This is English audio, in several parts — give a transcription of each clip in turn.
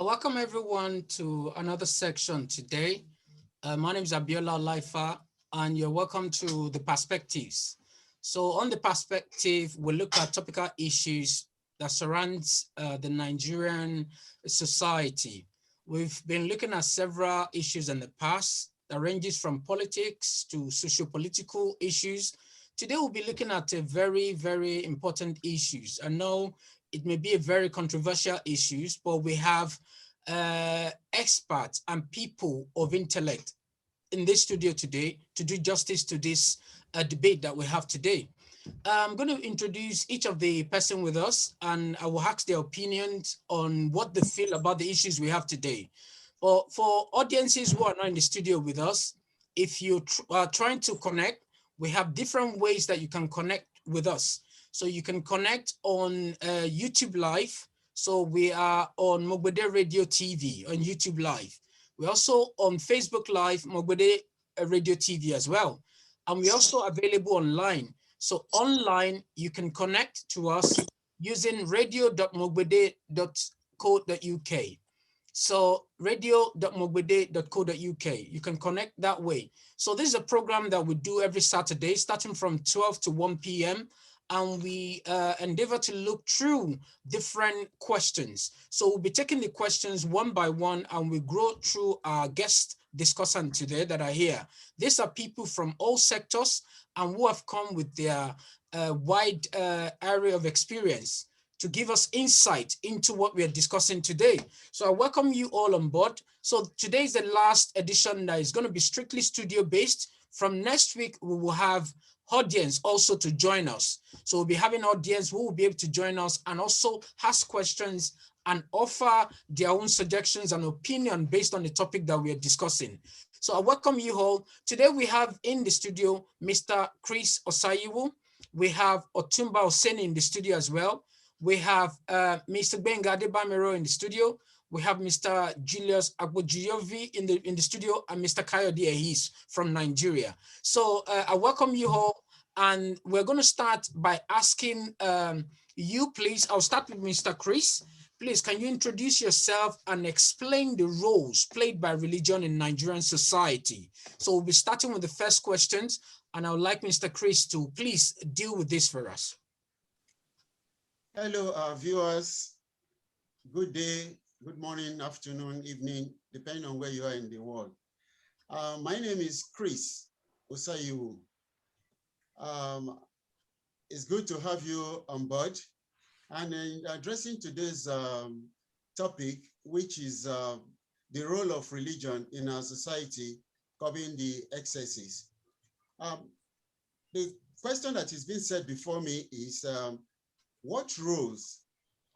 Welcome everyone to another section today. My name is Abiola Laifa, and you're welcome to the perspectives. So on the perspective, we'll look at topical issues that surrounds the Nigerian society. We've been looking at several issues in the past that ranges from politics to socio-political issues. Today we'll be looking at a very important issues. I know it may be a very controversial issues, but we have experts and people of intellect in this studio today to do justice to this debate that we have today. I'm going to introduce each of the person with us, and I will ask their opinions on what they feel about the issues we have today. But for audiences who are not in the studio with us, if you are trying to connect, we have different ways that you can connect with us. So you can connect on YouTube Live. So we are on MOGBEDE Radio TV on YouTube Live. We're also on Facebook Live, MOGBEDE Radio TV as well. And we're also available online. So online, you can connect to us using radio.mogbede.co.uk. So radio.mogbede.co.uk. You can connect that way. So this is a program that we do every Saturday, starting from 12 to 1 p.m. And we endeavor to look through different questions. So we'll be taking the questions one by one, and we go through our guest discussant today that are here. These are people from all sectors and who have come with their wide area of experience to give us insight into what we are discussing today. So I welcome you all on board. So today is the last edition that is going to be strictly studio based. From next week, we will have audience also to join us. So we'll be having audience who will be able to join us and also ask questions and offer their own suggestions and opinion based on the topic that we are discussing. So I welcome you all. Today we have in the studio, Mr. Chris Osayiwu. We have Otumba Oseni in the studio as well. We have Mr. Benga Adebamero in the studio. We have Mr. Julius Agbojiyovi in the studio, and Mr. Kayode Ehis from Nigeria. So I welcome you all, and we're going to start by asking you, please. I'll start with Mr. Chris. Please, can you introduce yourself and explain the roles played by religion in Nigerian society? So we'll be starting with the first questions, and I would like Mr. Chris to please deal with this for us. Hello, viewers. Good day, good morning, afternoon, evening, depending on where you are in the world. My name is Chris Osayiwu. It's good to have you on board. And in addressing today's topic, which is the role of religion in our society, covering the excesses. The question that is being said before me is, what roles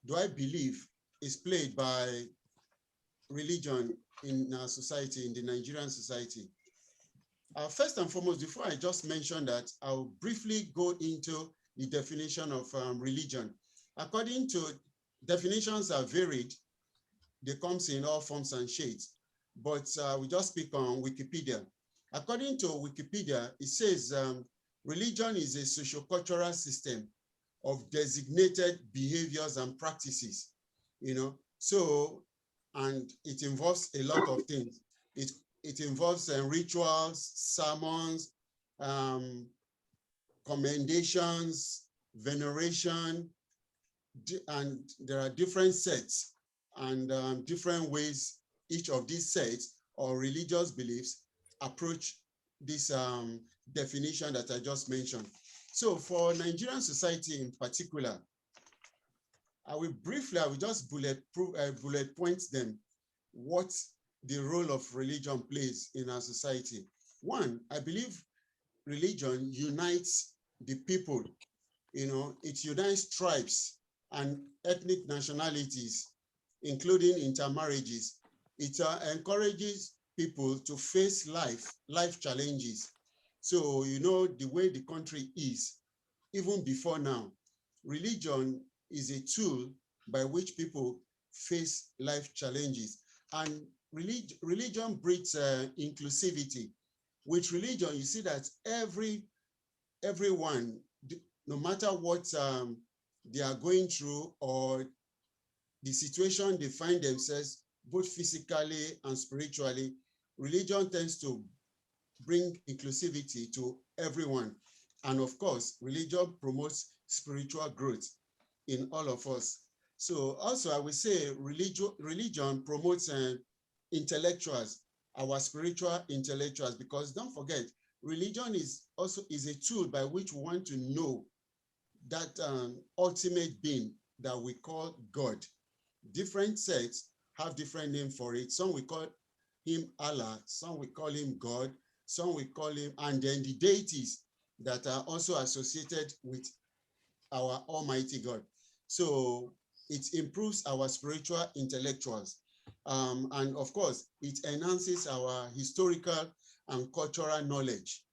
do I believe is played by religion in our society, in the Nigerian society? First and foremost, before I just mention that, I'll briefly go into the definition of religion. According to definitions are varied, they come in all forms and shades, but we just speak on Wikipedia. According to Wikipedia, it says religion is a socio-cultural system of designated behaviors and practices, so, and it involves a lot of things. It involves rituals, sermons, commendations, veneration, and there are different sets and different ways each of these sets or religious beliefs approach this definition that I just mentioned. So for Nigerian society in particular, I will just bullet point them what the role of religion plays in our society. One, I believe religion unites the people. It unites tribes and ethnic nationalities, including intermarriages. It encourages people to face life challenges. So, the way the country is, even before now, religion is a tool by which people face life challenges. And religion breeds inclusivity. With religion, you see that everyone, no matter what they are going through or the situation they find themselves both physically and spiritually, religion tends to bring inclusivity to everyone. And of course, religion promotes spiritual growth in all of us. So also I would say religion promotes intellectuals, our spiritual intellectuals, because don't forget, religion is also a tool by which we want to know that ultimate being that we call God. Different sects have different names for it. Some we call him Allah, some we call him God, some we call him, and then the deities that are also associated with our Almighty God. So it improves our spiritual intellectuals. And of course, it enhances our historical and cultural knowledge,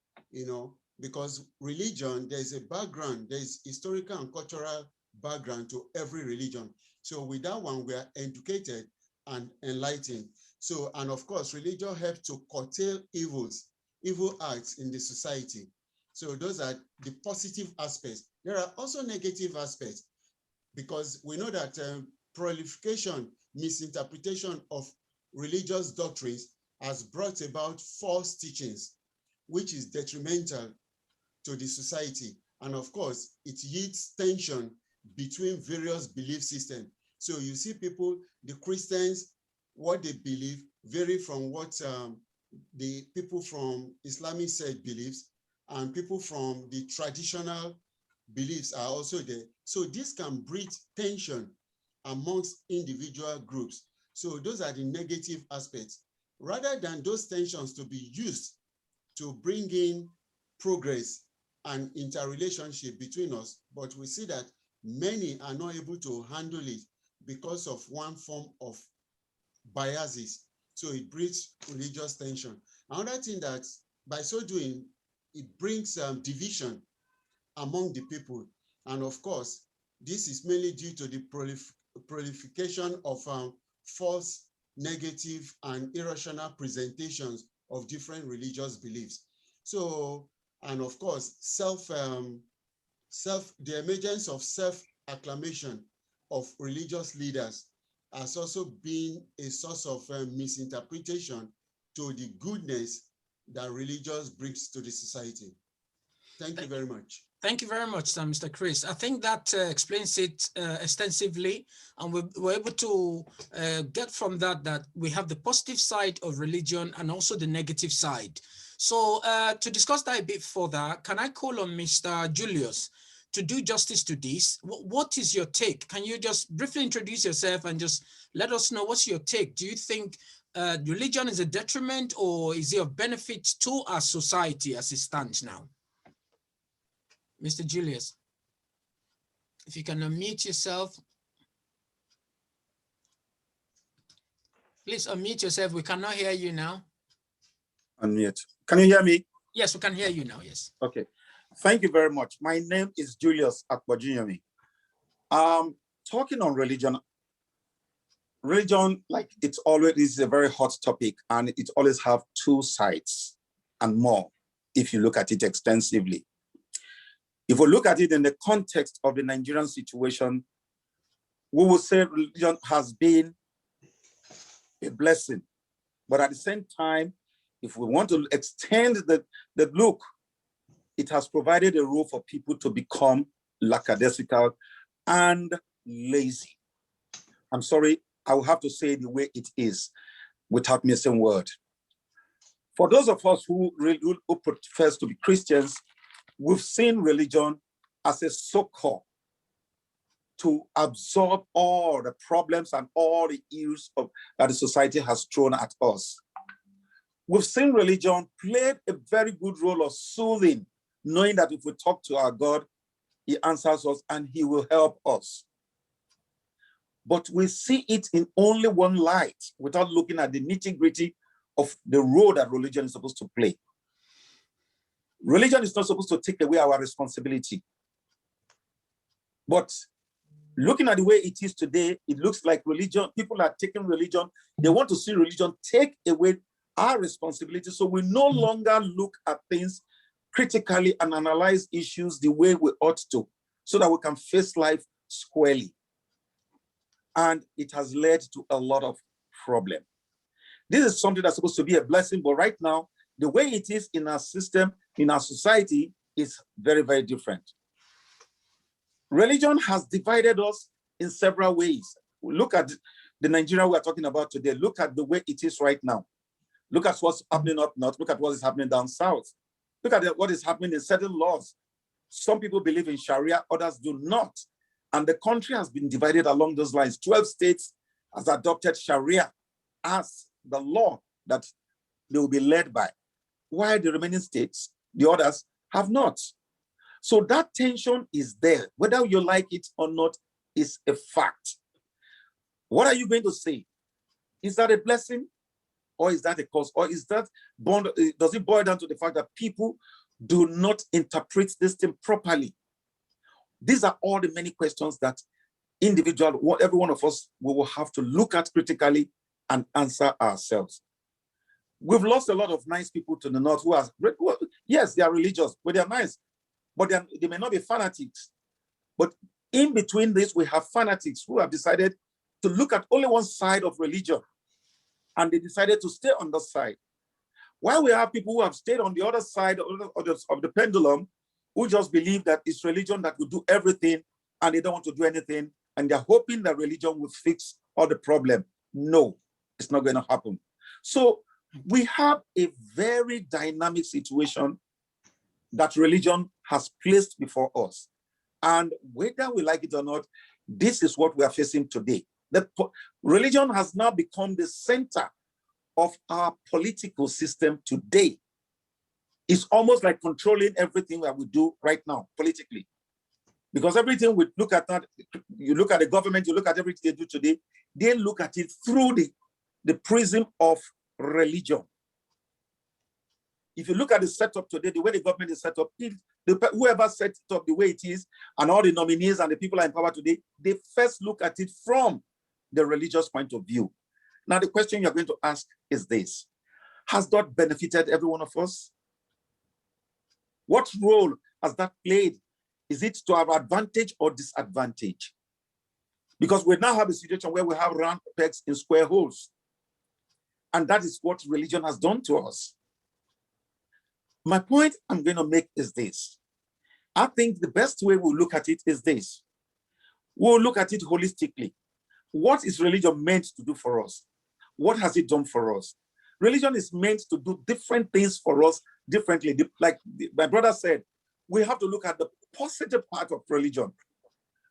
because religion, there's a background, there's historical and cultural background to every religion. So with that one, we are educated and enlightened. So, and of course, religion helps to curtail evil acts in the society. So those are the positive aspects. There are also negative aspects, because we know that proliferation, misinterpretation of religious doctrines has brought about false teachings, which is detrimental to the society. And of course, it yields tension between various belief systems. So you see people, the Christians, what they believe vary from what the people from Islamic sect believes, and people from the traditional beliefs are also there. So this can breed tension amongst individual groups. So those are the negative aspects. Rather than those tensions to be used to bring in progress and interrelationship between us, but we see that many are not able to handle it because of one form of biases. So it breeds religious tension. Another thing that by so doing, it brings division among the people. And of course, this is mainly due to the proliferation of false, negative, and irrational presentations of different religious beliefs. So, and of course, the emergence of self-acclamation of religious leaders has also been a source of misinterpretation to the goodness that religion brings to the society. Thank you very much. Thank you very much, Mr. Chris. I think that explains it extensively, and we're able to get from that we have the positive side of religion and also the negative side. So to discuss that a bit further, can I call on Mr. Julius to do justice to this? What is your take? Can you just briefly introduce yourself and just let us know what's your take? Do you think religion is a detriment, or is it of benefit to our society as it stands now? Mr. Julius, if you can unmute yourself. Please unmute yourself. We cannot hear you now. Unmute. Can you hear me? Yes, we can hear you now, yes. Okay. Thank you very much. My name is Julius Akbojinyomi. Talking on religion, like it's always is a very hot topic, and it always have two sides and more if you look at it extensively. If we look at it in the context of the Nigerian situation, we will say religion has been a blessing. But at the same time, if we want to extend the look, it has provided a role for people to become lackadaisical and lazy. I'm sorry, I will have to say it the way it is without missing word. For those of us who profess to be Christians, we've seen religion as a succor to absorb all the problems and all the ills that the society has thrown at us. We've seen religion played a very good role of soothing, knowing that if we talk to our God, he answers us and he will help us. But we see it in only one light without looking at the nitty-gritty of the role that religion is supposed to play. Religion is not supposed to take away our responsibility. But looking at the way it is today, it looks like religion, people are taking religion, they want to see religion take away our responsibility. So we no longer look at things critically and analyze issues the way we ought to, so that we can face life squarely. And it has led to a lot of problem. This is something that's supposed to be a blessing, but right now, the way it is in our system, in our society, is very, very different. Religion has divided us in several ways. Look at the Nigeria we are talking about today. Look at the way it is right now. Look at what's happening up north. Look at what is happening down south. Look at what is happening in certain laws. Some people believe in Sharia, others do not. And the country has been divided along those lines. 12 states has adopted Sharia as the law that they will be led by, while the remaining states, the others, have not. So that tension is there. Whether you like it or not is a fact. What are you going to say? Is that a blessing? Or is that a cause? Or is that bond? Does it boil down to the fact that people do not interpret this thing properly? These are all the many questions that every one of us will have to look at critically and answer ourselves. We've lost a lot of nice people to the north who are, yes, they are religious, but they are nice, but they may not be fanatics. But in between this, we have fanatics who have decided to look at only one side of religion, and they decided to stay on that side. While we have people who have stayed on the other side of the pendulum, who just believe that it's religion that will do everything, and they don't want to do anything, and they're hoping that religion will fix all the problem. No, it's not going to happen. So we have a very dynamic situation that religion has placed before us. And whether we like it or not, this is what we are facing today. Religion has now become the center of our political system today. It's almost like controlling everything that we do right now politically. Because everything we look at, you look at the government, you look at everything they do today, they look at it through the prism of religion. If you look at the setup today, the way the government is set up, whoever set it up the way it is, and all the nominees and the people are in power today, they first look at it from the religious point of view. Now, the question you're going to ask is this: has that benefited every one of us? What role has that played? Is it to our advantage or disadvantage? Because we now have a situation where we have round pegs in square holes. And that is what religion has done to us. My point I'm going to make is this. I think the best way we'll look at it is this. We'll look at it holistically. What is religion meant to do for us? What has it done for us? Religion is meant to do different things for us differently. Like my brother said, we have to look at the positive part of religion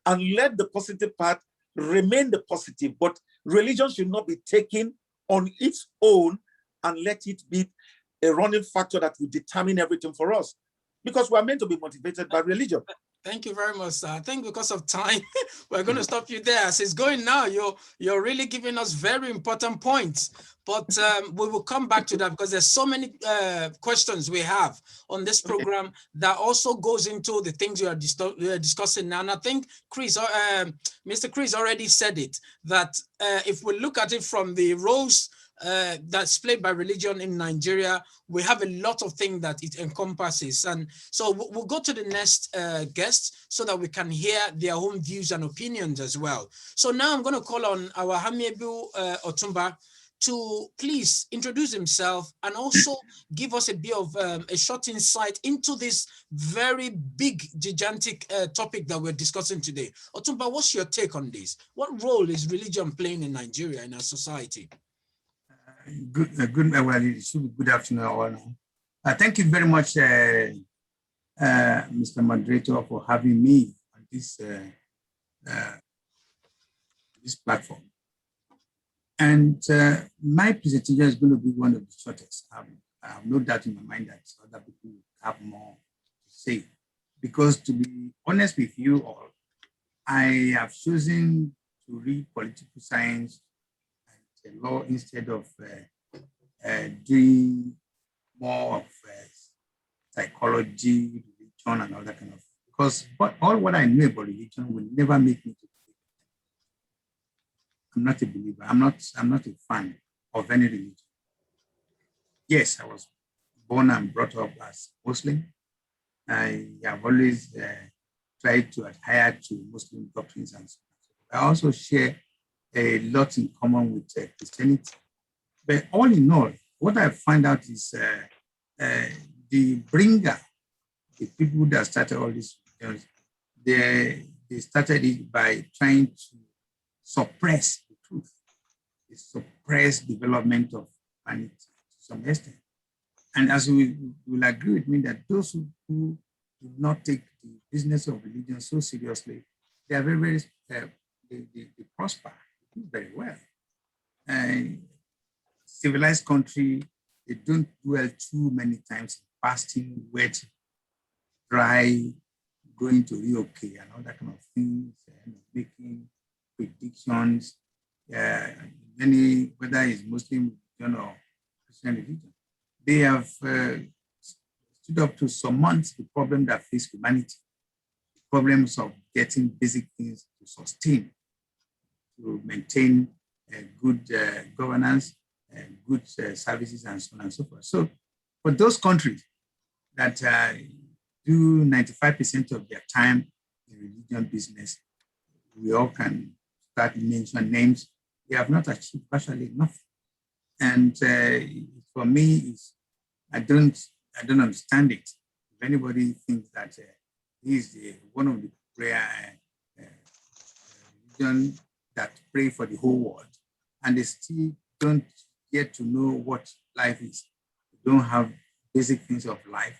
and let the positive part remain the positive. But religion should not be taken on its own and let it be a running factor that will determine everything for us, because we're meant to be motivated by religion. Thank you very much, sir. I think because of time, we're going to stop you there. As it's going now, you're really giving us very important points. But we will come back to that because there's so many questions we have on this program that also goes into the things we are discussing now. And I think Mr. Chris already said it, that if we look at it from the roles that's played by religion in Nigeria, we have a lot of things that it encompasses. And so we'll go to the next guest so that we can hear their own views and opinions as well. So now I'm going to call on our Hamiebu Otumba to please introduce himself and also give us a bit of a short insight into this very big, gigantic topic that we're discussing today. Otumba, what's your take on this? What role is religion playing in Nigeria, in our society? Well, it should be good afternoon all. Thank you very much, Mr. Moderator, for having me on this this platform. And my presentation is going to be one of the shortest. I have no doubt in my mind that other people have more to say. Because to be honest with you all, I have chosen to read political science and law instead of doing more of psychology, religion, and all that kind of. Because all what I know about religion will never make me to believe. I'm not a believer. I'm not a fan of any religion. Yes, I was born and brought up as Muslim. I have always tried to adhere to Muslim doctrines and so on. I also share a lot in common with Christianity. But all in all, what I find out is the bringer, the people that started all this, they started it by trying to suppress the truth. They suppress development of humanity to some extent. And as you will agree with me that those who do not take the business of religion so seriously, they are very, they prosper, they do very well. And civilized country, they don't dwell too many times in fasting, wet, dry, going to reoccur and all that kind of things, making predictions, whether it's Muslim religion or Christian religion. They have stood up to surmount the problem that face humanity, the problems of getting basic things to sustain, to maintain good governance, good services, and so on and so forth. So for those countries that do 95% of their time in religion business, we all can start mention names. They have not achieved virtually enough. And for me, I don't understand it. If anybody thinks that he's one of the prayer religion that pray for the whole world, and they still don't get to know what life is, they don't have basic things of life.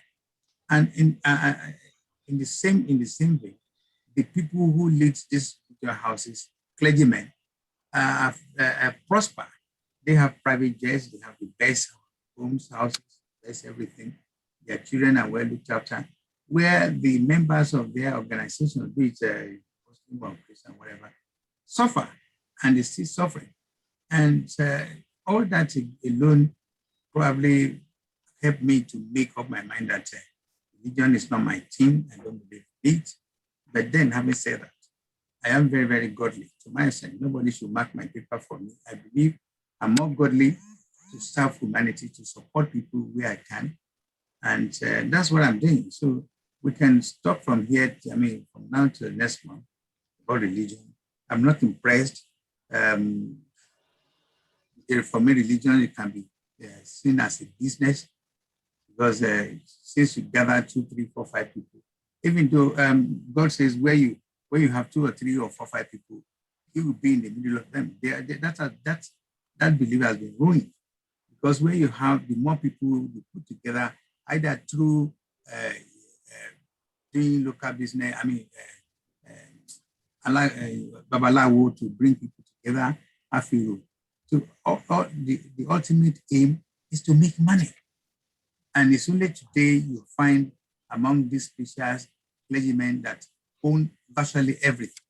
And in the same way, the people who lead these houses, clergymen, prosper. They have private jets, they have the best homes, houses, best everything. Their children are well looked after. Where the members of their organization, be it Muslim or Christian, whatever, suffer, and they still suffering. And all that alone probably helped me to make up my mind that religion is not my thing. I don't believe in it. But then, having said that, I am very, very godly. To my extent, nobody should mark my paper for me. I believe I'm more godly to serve humanity, to support people where I can. And that's what I'm doing. So we can stop from here, from now to the next month about religion. I'm not impressed. For me, religion, it can be seen as a business because since you gather 2, 3, 4, 5 people, even though God says where you have 2 or 3 or 4, 5 people, He will be in the middle of them. That belief has been ruined because where you have the more people you put together, either through doing local business, Babalawo to bring people together, Afiru. So the ultimate aim is to make money. And it's only today you find among these preachers, clergymen that own virtually everything.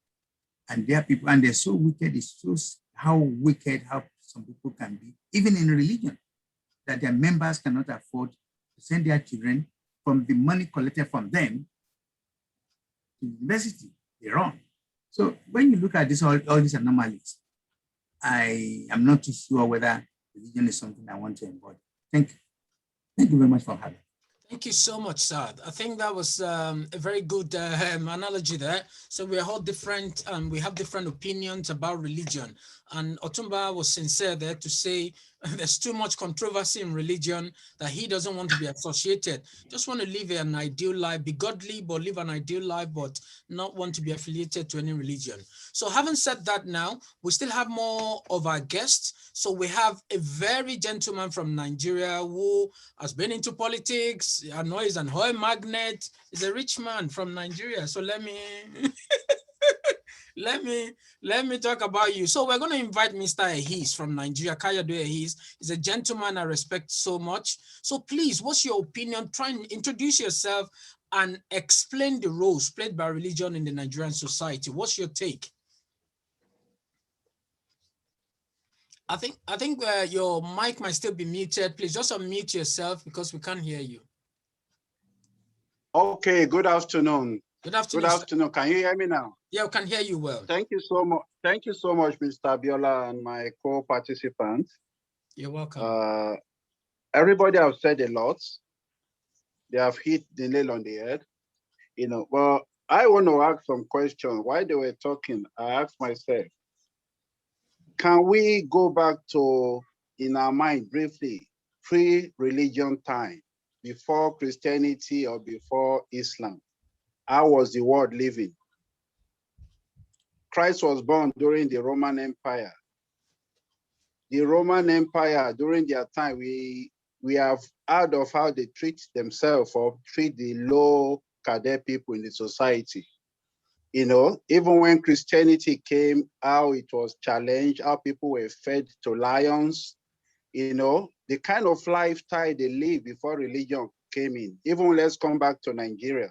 And there are people, and they're so wicked, it shows how wicked, how some people can be, even in religion, that their members cannot afford to send their children from the money collected from them to university. They're wrong. So when you look at this, all these anomalies, I am not too sure whether religion is something I want to embody. Thank you. Thank you very much for having me. Thank you so much, sir. I think that was a very good analogy there. So we're all different and we have different opinions about religion. And Otumba was sincere there to say there's too much controversy in religion that he doesn't want to be associated. Just want to live an ideal life, be godly, but live an ideal life, but not want to be affiliated to any religion. So having said that now, we still have more of our guests. So we have a very gentleman from Nigeria who has been into politics. I know he's an oil magnate. He's a rich man from Nigeria. So let me let me talk about you. So we're going to invite Mr. Ehis from Nigeria. Kayode Ehis is a gentleman I respect so much. So please, what's your opinion? Try and introduce yourself and explain the roles played by religion in the Nigerian society. What's your take? I think your mic might still be muted. Please just unmute yourself because we can't hear you. Okay, good afternoon. Good afternoon. Good afternoon. Can you hear me now? Yeah, we can hear you well. Thank you so much. Thank you so much, Mr. Abiola and my co-participants. You're welcome. Everybody have said a lot. They have hit the nail on the head. Well, I want to ask some questions. While they were talking, I asked myself, Can we go back to, in our mind briefly, pre-religion time, before Christianity or before Islam? How was the world living? Christ was born during the Roman Empire. The Roman Empire, during their time, we have heard of how they treat themselves or treat the low cadet people in the society. You know, even when Christianity came, how it was challenged, how people were fed to lions, you know, the kind of lifestyle they lived before religion came in. Even let's come back to Nigeria.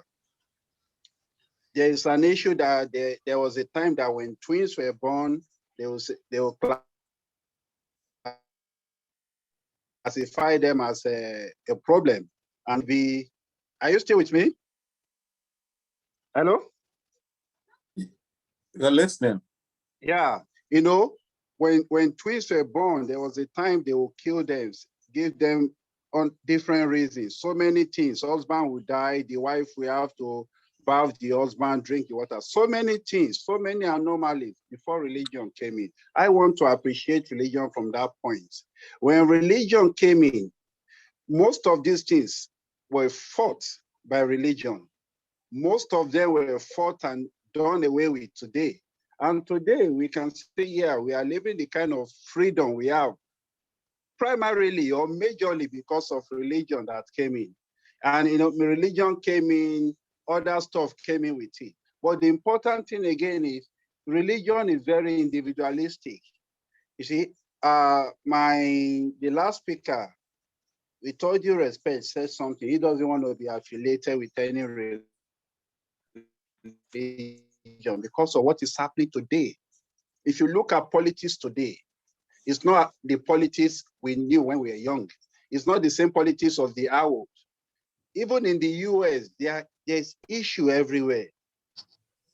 There is an issue that there was a time that when twins were born, they will classify them as a problem. And are you still with me? Hello? You're listening. Yeah, you know, when twins were born, there was a time they will kill them, give them on different reasons. So many things. Husband will die, the wife will have to bath the husband, drink the water. So many things, so many anomalies before religion came in. I want to appreciate religion from that point. When religion came in, most of these things were fought by religion. Most of them were fought and done away with today. And today we can say, yeah, we are living the kind of freedom we have, primarily or majorly because of religion that came in. And you know, religion came in, other stuff came in with it. But the important thing again is religion is very individualistic. You see, the last speaker, with all due respect, said something. He doesn't want to be affiliated with any religion because of what is happening today. If you look at politics today, it's not the politics we knew when we were young. It's not the same politics of the hour. Even in the US, there's issue everywhere.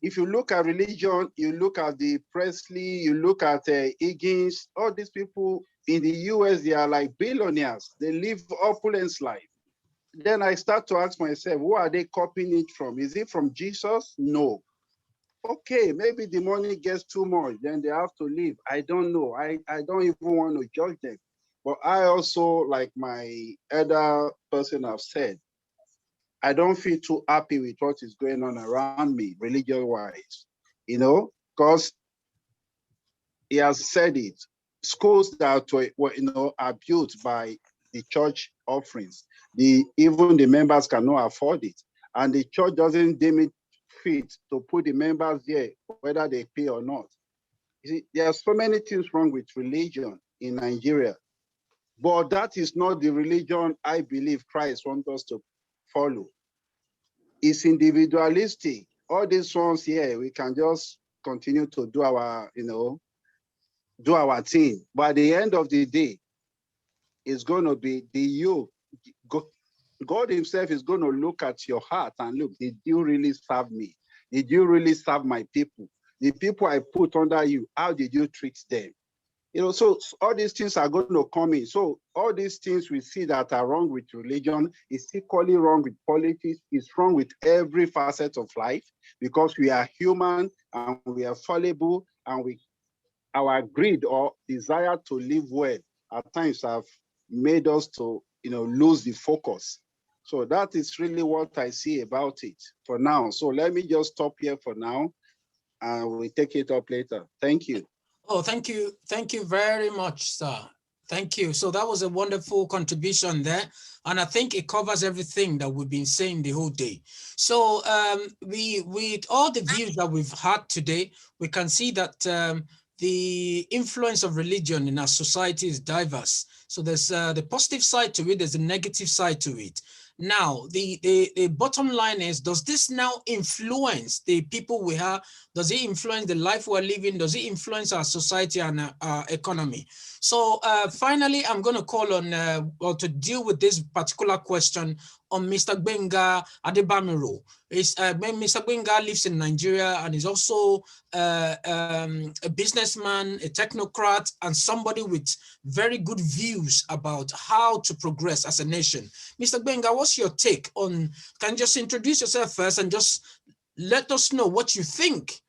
If you look at religion, you look at the Presley, you look at Higgins, all these people in the US, they are like billionaires. They live opulence life. Then I start to ask myself, who are they copying it from? Is it from Jesus? No. Okay, maybe the money gets too much, then they have to leave. I don't know. I don't even want to judge them. But I also, like my other person have said, I don't feel too happy with what is going on around me, religion-wise, you know, because he has said it. Schools that were you know, are built by the church offerings, even the members cannot afford it, and the church doesn't deem it fit to put the members there, whether they pay or not. You see, there are so many things wrong with religion in Nigeria, but that is not the religion I believe Christ wants us to follow. It's individualistic. All these ones here, we can just continue to do our, you know, do our thing. But at the end of the day, it's going to be God himself is going to look at your heart and look, did you really serve me? Did you really serve my people? The people I put under you, how did you treat them? You know, so all these things are going to come in. So all these things we see that are wrong with religion is equally wrong with politics. It's wrong with every facet of life because we are human and we are fallible, and our greed or desire to live well at times have made us to, you know, lose the focus. So that is really what I see about it for now. So let me just stop here for now and we'll take it up later. Thank you. Oh, thank you. Thank you very much, sir. Thank you. So that was a wonderful contribution there. And I think it covers everything that we've been saying the whole day. So with all the views that we've had today, we can see that the influence of religion in our society is diverse. So there's the positive side to it, there's a negative side to it. Now, the bottom line is, does this now influence the people we have? Does it influence the life we're living? Does it influence our society and our economy? So finally, I'm going to call on, or to deal with this particular question on Mr. Gbenga Adebamiro. Mr. Gbenga lives in Nigeria and is also a businessman, a technocrat, and somebody with very good views about how to progress as a nation. Mr. Gbenga, what's your take on, can you just introduce yourself first and just let us know what you think?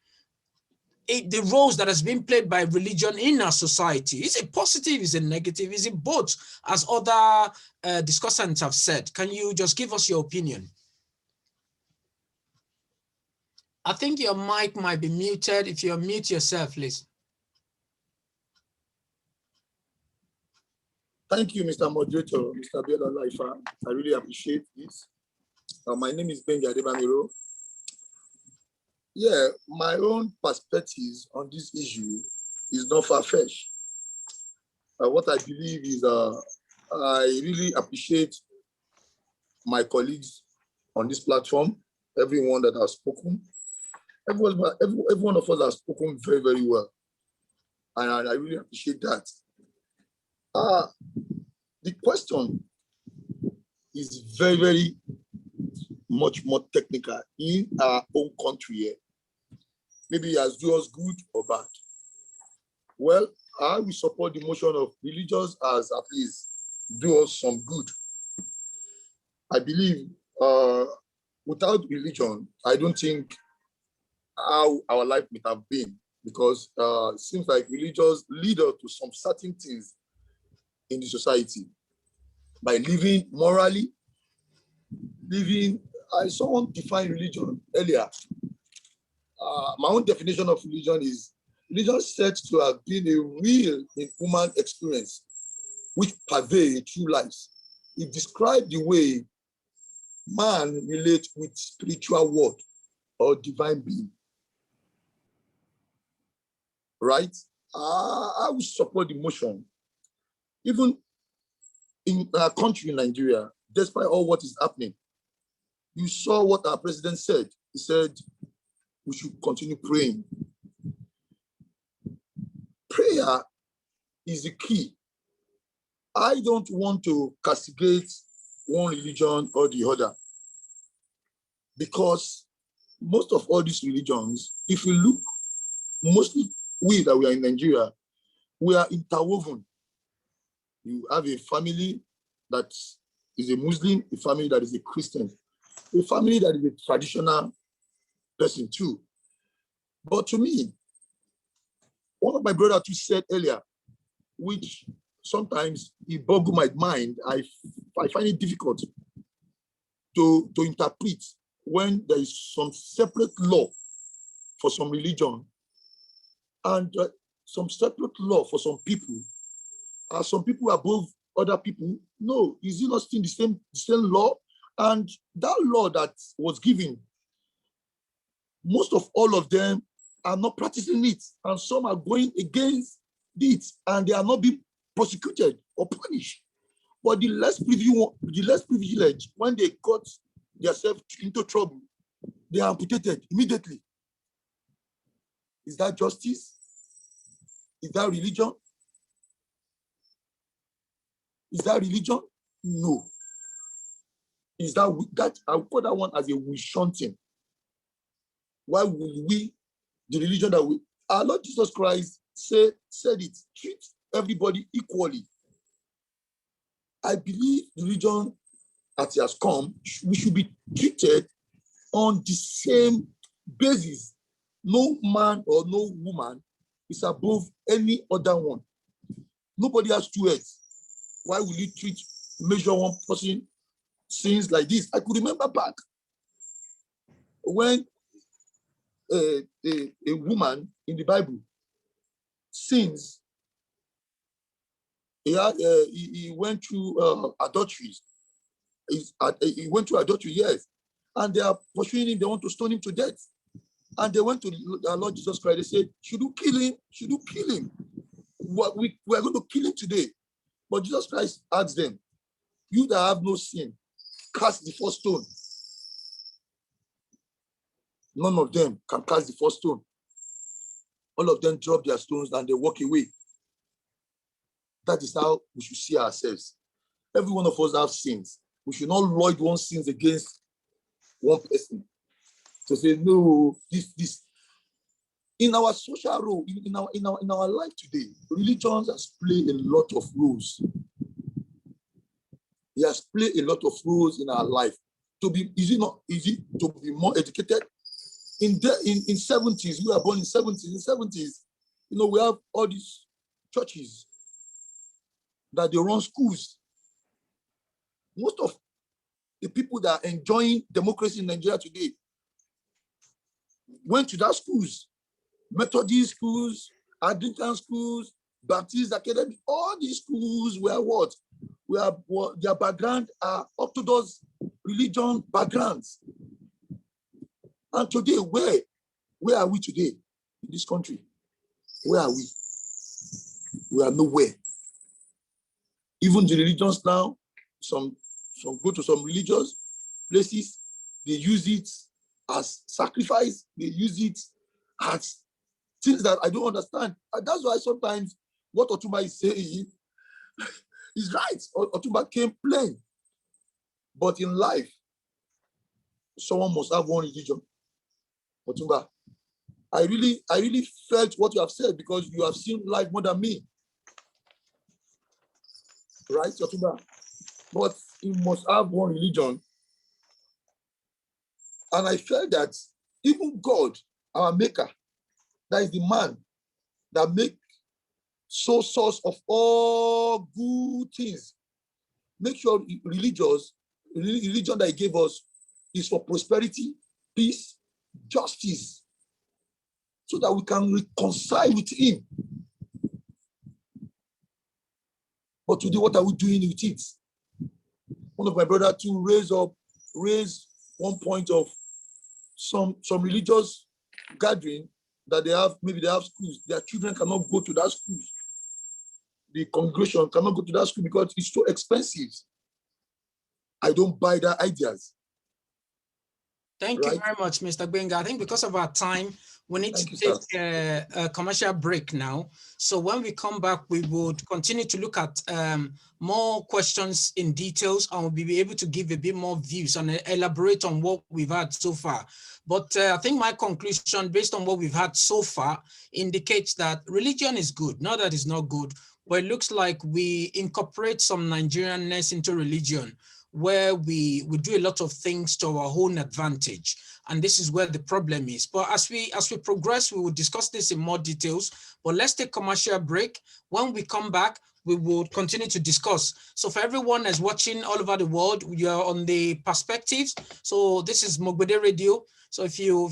the roles that has been played by religion in our society? Is it positive? Is it negative? Is it both? As other discussants have said, can you just give us your opinion? I think your mic might be muted. If you mute yourself, please. Thank you, Mr. Moderator, Mr. Biela Laifa. I really appreciate this. My name is Benga Adebamiro. Yeah, my own perspectives on this issue is not far-fetched. What I believe is I really appreciate my colleagues on this platform, everyone that has spoken. Every one of us has spoken very, very well. And I really appreciate that. The question is very, very much more technical in our own country here. Maybe it has do us good or bad. Well, I will support the motion of religious as at least do us some good. I believe without religion, I don't think how our life would have been, because it seems like religions lead us to some certain things in the society by living morally, someone defined religion earlier. My own definition of religion is religion said to have been a real human experience which pervades through life. It describes the way man relates with spiritual world or divine being. Right? I will support the motion. Even in our country, Nigeria, despite all what is happening, you saw what our president said. He said we should continue praying. Prayer is the key. I don't want to castigate one religion or the other, because most of all these religions, if you look, mostly we that we are in Nigeria, we are interwoven. You have a family that is a Muslim, a family that is a Christian, a family that is a traditional person too. But to me, one of my brothers too said earlier, which sometimes it boggles my mind, I find it difficult to interpret when there is some separate law for some religion and some separate law for some people. Are some people above other people? No, is it not still the same law? And that law that was given, most of all of them are not practicing it, and some are going against it, and they are not being prosecuted or punished. But the less privileged, when they got themselves into trouble, they are amputated immediately. Is that justice? Is that religion? Is that religion? No. Is that I would call that one as a wish hunting. Why will we, the religion that our Lord Jesus Christ said it, treat everybody equally. I believe the religion as it has come, we should be treated on the same basis. No man or no woman is above any other one. Nobody has two heads. Why will you measure one person sins like this? I could remember back when a woman in the Bible sins. He went through adulteries. He went through adultery, yes. And they are pursuing him. They want to stone him to death. And they went to our Lord Jesus Christ. They said, should you kill him? Should you kill him? We are going to kill him today. But Jesus Christ asked them, you that have no sin, cast the first stone. None of them can cast the first stone. All of them drop their stones and they walk away. That is how we should see ourselves. Every one of us have sins. We should not lord one's sins against one person. To say, no, this. In our social role, in our life today, religion has played a lot of roles. It has played a lot of roles in our life. Is it not easy to be more educated? in 70s, we were born in 70s. In 70s, you know, we have all these churches that they run schools. Most of the people that are enjoying democracy in Nigeria today went to that schools, Methodist schools, Anglican schools, Baptist Academy. All these schools were what? Their background are Orthodox religion backgrounds. And today, where are we today in this country? Where are we? We are nowhere. Even the religions now, some go to some religious places, they use it as sacrifice, they use it as things that I don't understand. And that's why sometimes what Otumba is saying is right. Otumba came plain. But in life, someone must have one religion. Otumba, I really felt what you have said because you have seen life more than me. Right, Otumba? But you must have one religion. And I felt that even God, our maker, that is the man that make source of all good things. Make sure religion that he gave us is for prosperity, peace, justice, so that we can reconcile with him. But today, what are we doing with it? One of my brothers to raise one point of some religious gathering that they have, maybe they have schools, their children cannot go to that school. The congregation cannot go to that school because it's so expensive. I don't buy that ideas. Thank you very much, Mr. Gbenga. I think because of our time, we need to take a commercial break now. So when we come back, we would continue to look at more questions in details, and we'll be able to give a bit more views and elaborate on what we've had so far. But I think my conclusion, based on what we've had so far, indicates that religion is good. Not that it's not good, but it looks like we incorporate some Nigerianness into religion, where we do a lot of things to our own advantage. And this is where the problem is. But as we progress, we will discuss this in more details. But let's take a commercial break. When we come back, we will continue to discuss. So for everyone that's watching all over the world, we are on the perspectives. So this is MOGBEDE Radio. So if you're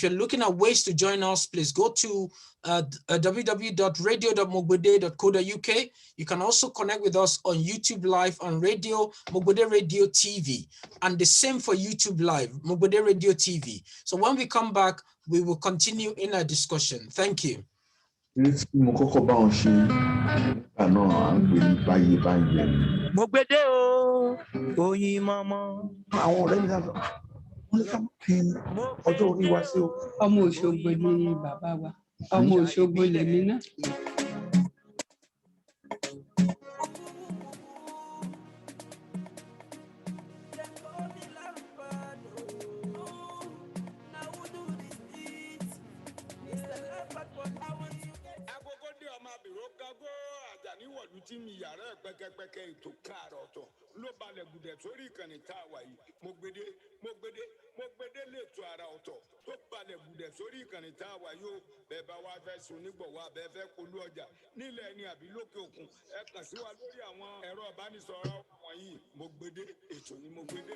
looking at ways to join us, please go to www.radio.mogbede.co.uk. You can also connect with us on YouTube Live on Radio MOGBEDE Radio TV, and the same for YouTube Live MOGBEDE Radio TV. So when we come back, we will continue in our discussion. Thank you. MOGBEDE o, oyin mama. Ọjọ́ orí wa sí o. Ọmọ Òṣogbo ni bàbá wa. Ọmọ Òṣogbo lèmi náà. MOGBEDE lètò àrà ọ̀tọ̀ tó balẹ̀ gùdẹ̀ sórí ìkànnì tá a wà yóò bẹ́ẹ̀ bá wá fẹ́ sùn nígbọ̀wọ́ abẹ́ fẹ́ polú ọjà nílẹ̀ ni àbí lókè òkun ẹ kàn sí wa lórí àwọn ẹ̀rọ ìbánisọ̀rọ̀ wọ̀nyí. MOGBEDE, ètò ní MOGBEDE.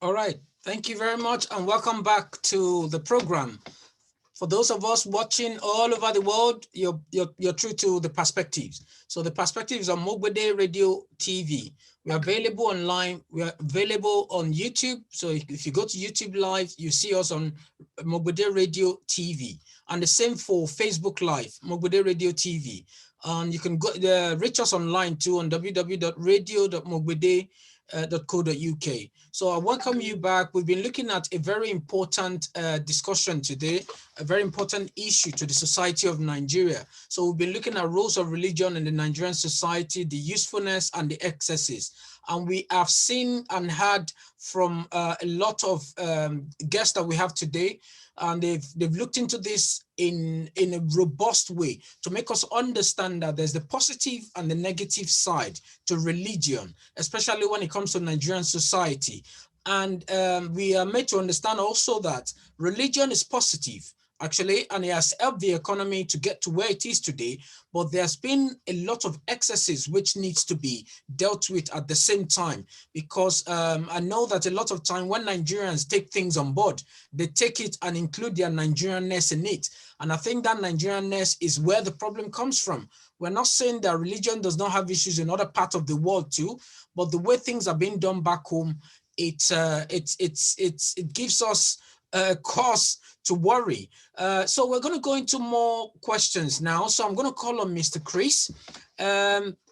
All right. Thank you very much, and welcome back to the program. For those of us watching all over the world, you're true to the perspectives. So the perspectives on MOGBEDE Radio TV. We're available online. We are available on YouTube. So if you go to YouTube Live, you see us on MOGBEDE Radio TV. And the same for Facebook Live, MOGBEDE Radio TV. And you can go reach us online too on www.radio.mogbede.co.uk. So I welcome you back. We've been looking at a very important discussion today, a very important issue to the society of Nigeria. So we've been looking at roles of religion in the Nigerian society, the usefulness and the excesses. And we have seen and heard from a lot of guests that we have today, and they've looked into this in a robust way to make us understand that there's the positive and the negative side to religion, especially when it comes to Nigerian society. And we are made to understand also that religion is positive, actually, and it has helped the economy to get to where it is today. But there's been a lot of excesses which needs to be dealt with at the same time, because I know that a lot of time when Nigerians take things on board, they take it and include their Nigerianness in it. And I think that Nigerianness is where the problem comes from. We're not saying that religion does not have issues in other parts of the world too, but the way things are being done back home, it gives us cause to worry. So we're going to go into more questions now. So I'm going to call on Mr. Chris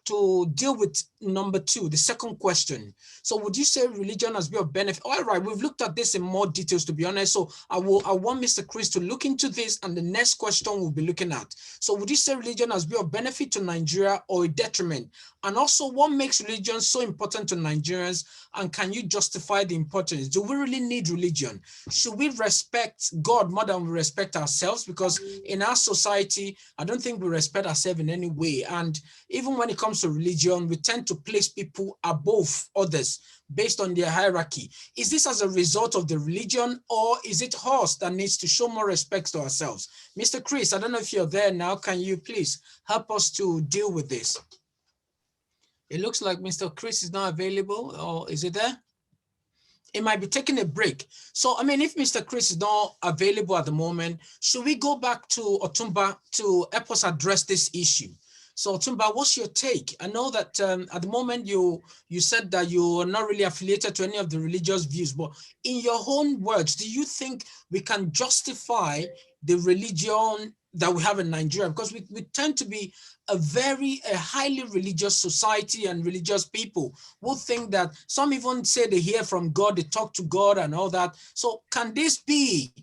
to deal with number 2, the second question. So would you say religion has been of benefit? All right, we've looked at this in more details, to be honest. So I want Mr. Chris to look into this, and the next question we'll be looking at. So would you say religion has been of benefit to Nigeria or a detriment? And also, what makes religion so important to Nigerians, and can you justify the importance? Do we really need religion? Should we respect God more than we respect ourselves? Because in our society, I don't think we respect ourselves in any way. And even when it comes to religion, we tend to place people above others based on their hierarchy. Is this as a result of the religion, or is it us that needs to show more respect to ourselves? Mr. Chris, I don't know if you're there now. Can you please help us to deal with this? It looks like Mr. Chris is not available, or is it there? It might be taking a break. So, I mean, if Mr. Chris is not available at the moment, should we go back to Otumba to help us address this issue? So, Otumba, what's your take? I know that at the moment you said that you're not really affiliated to any of the religious views, but in your own words, do you think we can justify the religion that we have in Nigeria? Because we tend to be a highly religious society and religious people who think that some even say they hear from God, they talk to God and all that. So can this be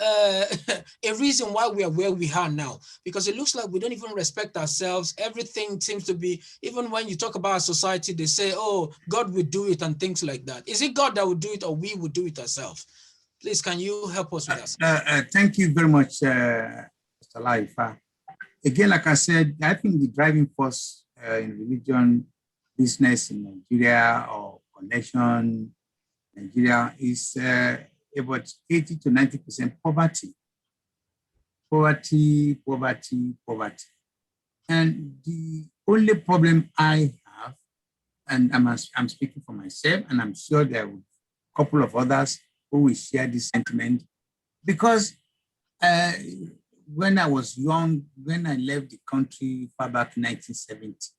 a reason why we are where we are now? Because it looks like we don't even respect ourselves. Everything seems to be, even when you talk about our society, they say, oh, God will do it and things like that. Is it God that will do it, or we will do it ourselves? Please, can you help us with that? Thank you very much, Mr. Laifa. Again, like I said, I think the driving force in religion business in Nigeria or connection Nigeria is about 80 to 90% poverty. Poverty. And the only problem I have, and I'm speaking for myself, and I'm sure there are a couple of others who will share this sentiment, because when I was young, when I left the country far back in 1970,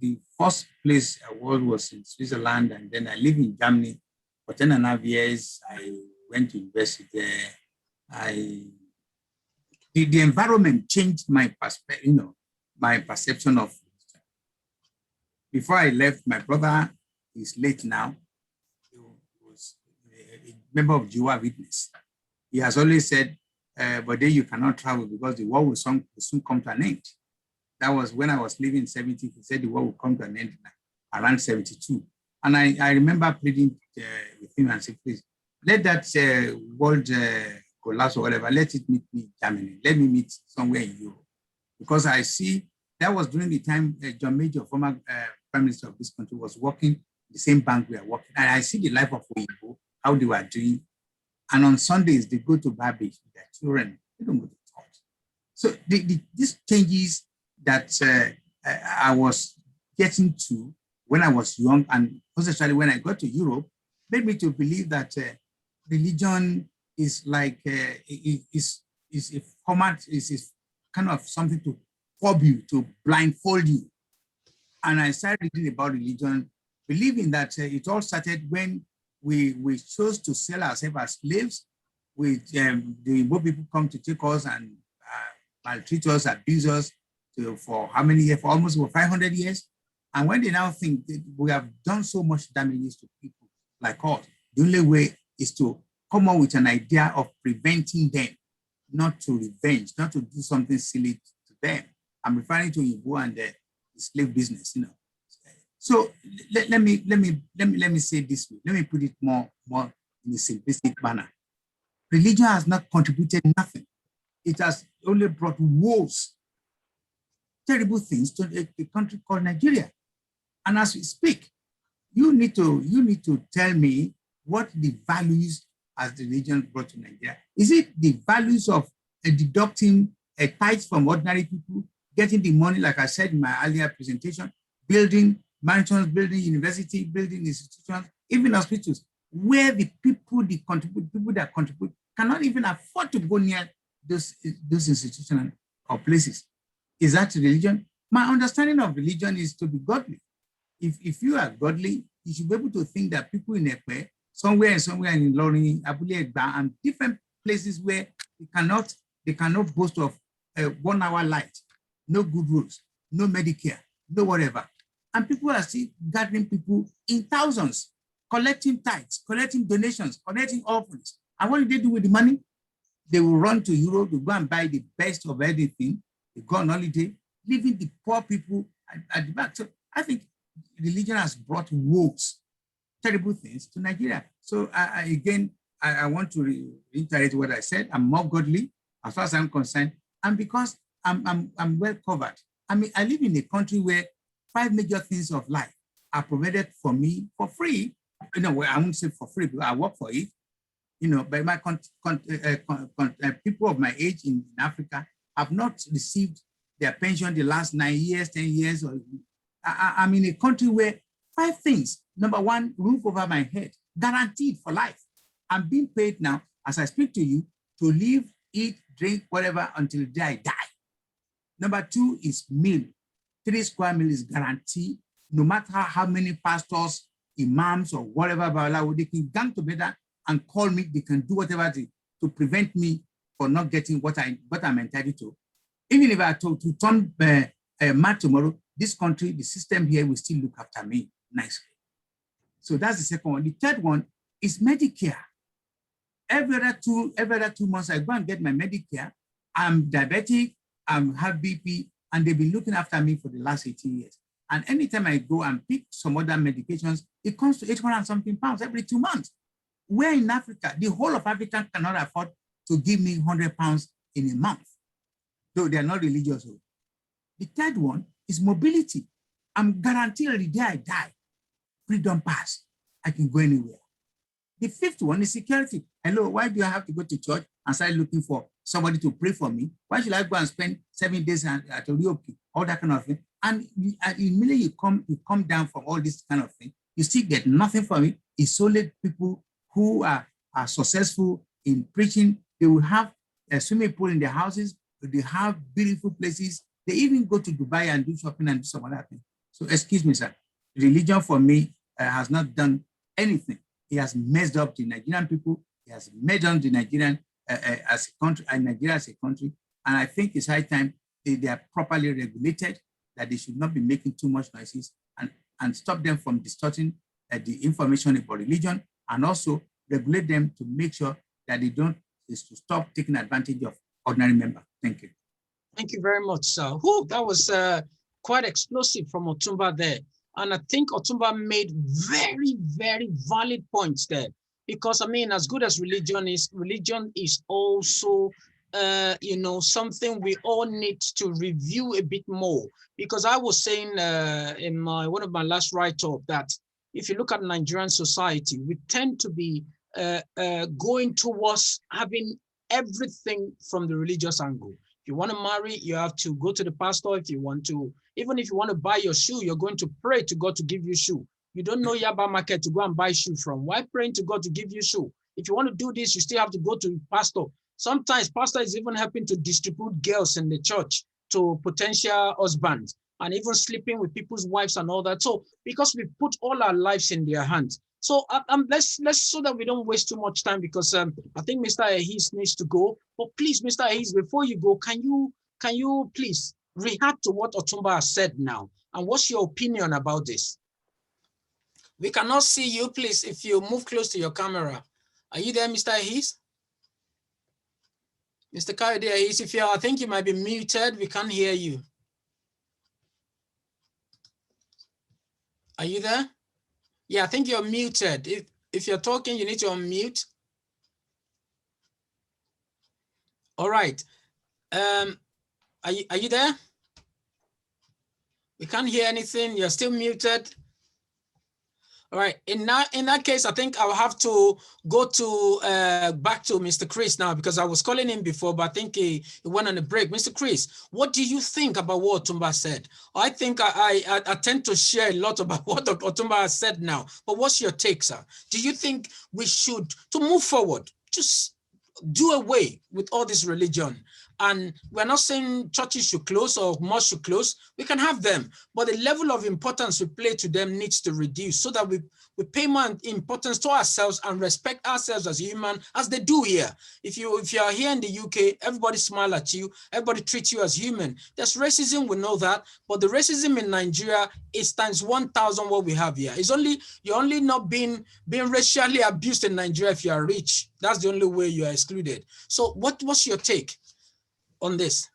the first place I was in Switzerland, and then I lived in Germany for 10.5 years. I went to university there. The environment changed my perspective, my perception of religion. Before I left, my brother is late now. He was a member of Jehovah's Witness. He has always said, but then you cannot travel because the war will soon come to an end. That was when I was living in 70. He said the war will come to an end around 72. And I remember pleading with him and said, please, let that world collapse or whatever, let it meet me in Germany. Let me meet somewhere in Europe. Because I see that was during the time John Major, former Prime Minister of this country, was working in the same bank we are working. And I see the life of Oyibo, how they were doing. And on Sundays, they go to Babbage with their children. They don't go to church. So these changes that I was getting to when I was young, and especially when I got to Europe, made me to believe that religion is like is a format, is kind of something to fob you, to blindfold you. And I started reading about religion, believing that it all started when we chose to sell ourselves as slaves. With the Igbo people come to take us and maltreat us, abuse us for how many years? For almost 500 years. And when they now think that we have done so much damage to people like us, the only way is to come up with an idea of preventing them, not to revenge, not to do something silly to them. I'm referring to Igbo and the slave business, you know. So let me say this way. Let me put it more in a simplistic manner. Religion has not contributed nothing. It has only brought woes, terrible things to a country called Nigeria. And as we speak, you need to tell me what the values as the religion brought to Nigeria. Is it the values of deducting a tithe from ordinary people, getting the money, like I said in my earlier presentation, building mansions, building university, building institutions, even hospitals, where the people that contribute cannot even afford to go near those institutions or places? Is that religion? My understanding of religion is to be godly. If you are godly, you should be able to think that people in Ekwe, somewhere in Lorry, Abule, and different places where they cannot boast of a 1 hour light, no good roads, no Medicare, no whatever. And people are still gathering people in thousands, collecting tithes, collecting donations, collecting offerings. And what do they do with the money? They will run to Europe to go and buy the best of everything. They go on holiday, leaving the poor people at the back. So I think religion has brought woes, terrible things to Nigeria. So I want to reiterate what I said. I'm more godly as far as I'm concerned. And because I'm well covered. I mean, I live in a country where 5 major things of life are provided for me for free. You know, I won't say for free, because I work for it. You know, but my people of my age in Africa have not received their pension the last 9 years, 10 years. Or I'm in a country where 5 things. Number 1, roof over my head, guaranteed for life. I'm being paid now, as I speak to you, to live, eat, drink, whatever, until the day I die. Number 2 is meal. 3 square meal is guaranteed. No matter how many pastors, imams, or whatever, they can gang together and call me. They can do whatever to prevent me from not getting what I'm entitled to. Even if I told to turn mad tomorrow, this country, the system here will still look after me nicely. So that's the second one. The third one is Medicare. Every other 2 months, I go and get my Medicare. I'm diabetic, I have BP, and they've been looking after me for the last 18 years. And anytime I go and pick some other medications, it comes to 800 and something pounds every 2 months. Where in Africa, the whole of Africa cannot afford to give me 100 pounds in a month, though they are not religious. The third one is mobility. I'm guaranteed the day I die, freedom pass, I can go anywhere. The fifth one is security. Hello, why do I have to go to church and start looking for somebody to pray for me? Why should I go and spend 7 days at a Rioki, all that kind of thing? And immediately you come down from all this kind of thing, you still get nothing from it. It's only people who are successful in preaching. They will have a swimming pool in their houses. They have beautiful places. They even go to Dubai and do shopping and do some other thing. So excuse me, sir. Religion for me has not done anything. It has messed up the Nigerian people. It has messed up the Nigerian as a country, and Nigeria as a country. And I think it's high time they are properly regulated, that they should not be making too much noises, and stop them from distorting the information about religion, and also regulate them to make sure that they don't to stop taking advantage of ordinary members. Thank you. Thank you very much, sir. That was quite explosive from Otumba there. And I think Otumba made very, very valid points there. Because, I mean, as good as religion is also, something we all need to review a bit more. Because I was saying in one of my last write-up that if you look at Nigerian society, we tend to be going towards having everything from the religious angle. If you want to marry, you have to go to the pastor. Even if you want to buy your shoe, you're going to pray to God to give you shoe. You don't know Yaba market to go and buy shoe from. Why praying to God to give you shoe? If you want to do this, you still have to go to pastor. Sometimes pastor is even helping to distribute girls in the church to potential husbands, and even sleeping with people's wives and all that. So because we put all our lives in their hands. So let's so that we don't waste too much time, because I think Mr. Ahis needs to go. But please, Mr. Ahis, before you go, can you please react to what Otumba has said now? And what's your opinion about this? We cannot see you, please, if you move close to your camera. Are you there, Mr. Ahis? Mr. Kayode Ahis, if I think you might be muted. We can't hear you. Are you there? Yeah, I think you're muted. If you're talking, you need to unmute. All right. Are you there? We can't hear anything. You're still muted. All right. In that case, I think I'll have to go to back to Mr. Chris now, because I was calling him before, but I think he went on a break. Mr. Chris, what do you think about what Otumba said? I think I tend to share a lot about what Otumba has said now. But what's your take, sir? Do you think we should, to move forward, just do away with all this religion? And we're not saying churches should close or mosques should close. We can have them, but the level of importance we play to them needs to reduce, so that we pay more importance to ourselves and respect ourselves as human, as they do here. If you are here in the UK, everybody smile at you, everybody treats you as human. There's racism, we know that, but the racism in Nigeria is times 1,000 what we have here. You're only not being racially abused in Nigeria if you are rich. That's the only way you are excluded. So what's your take on this?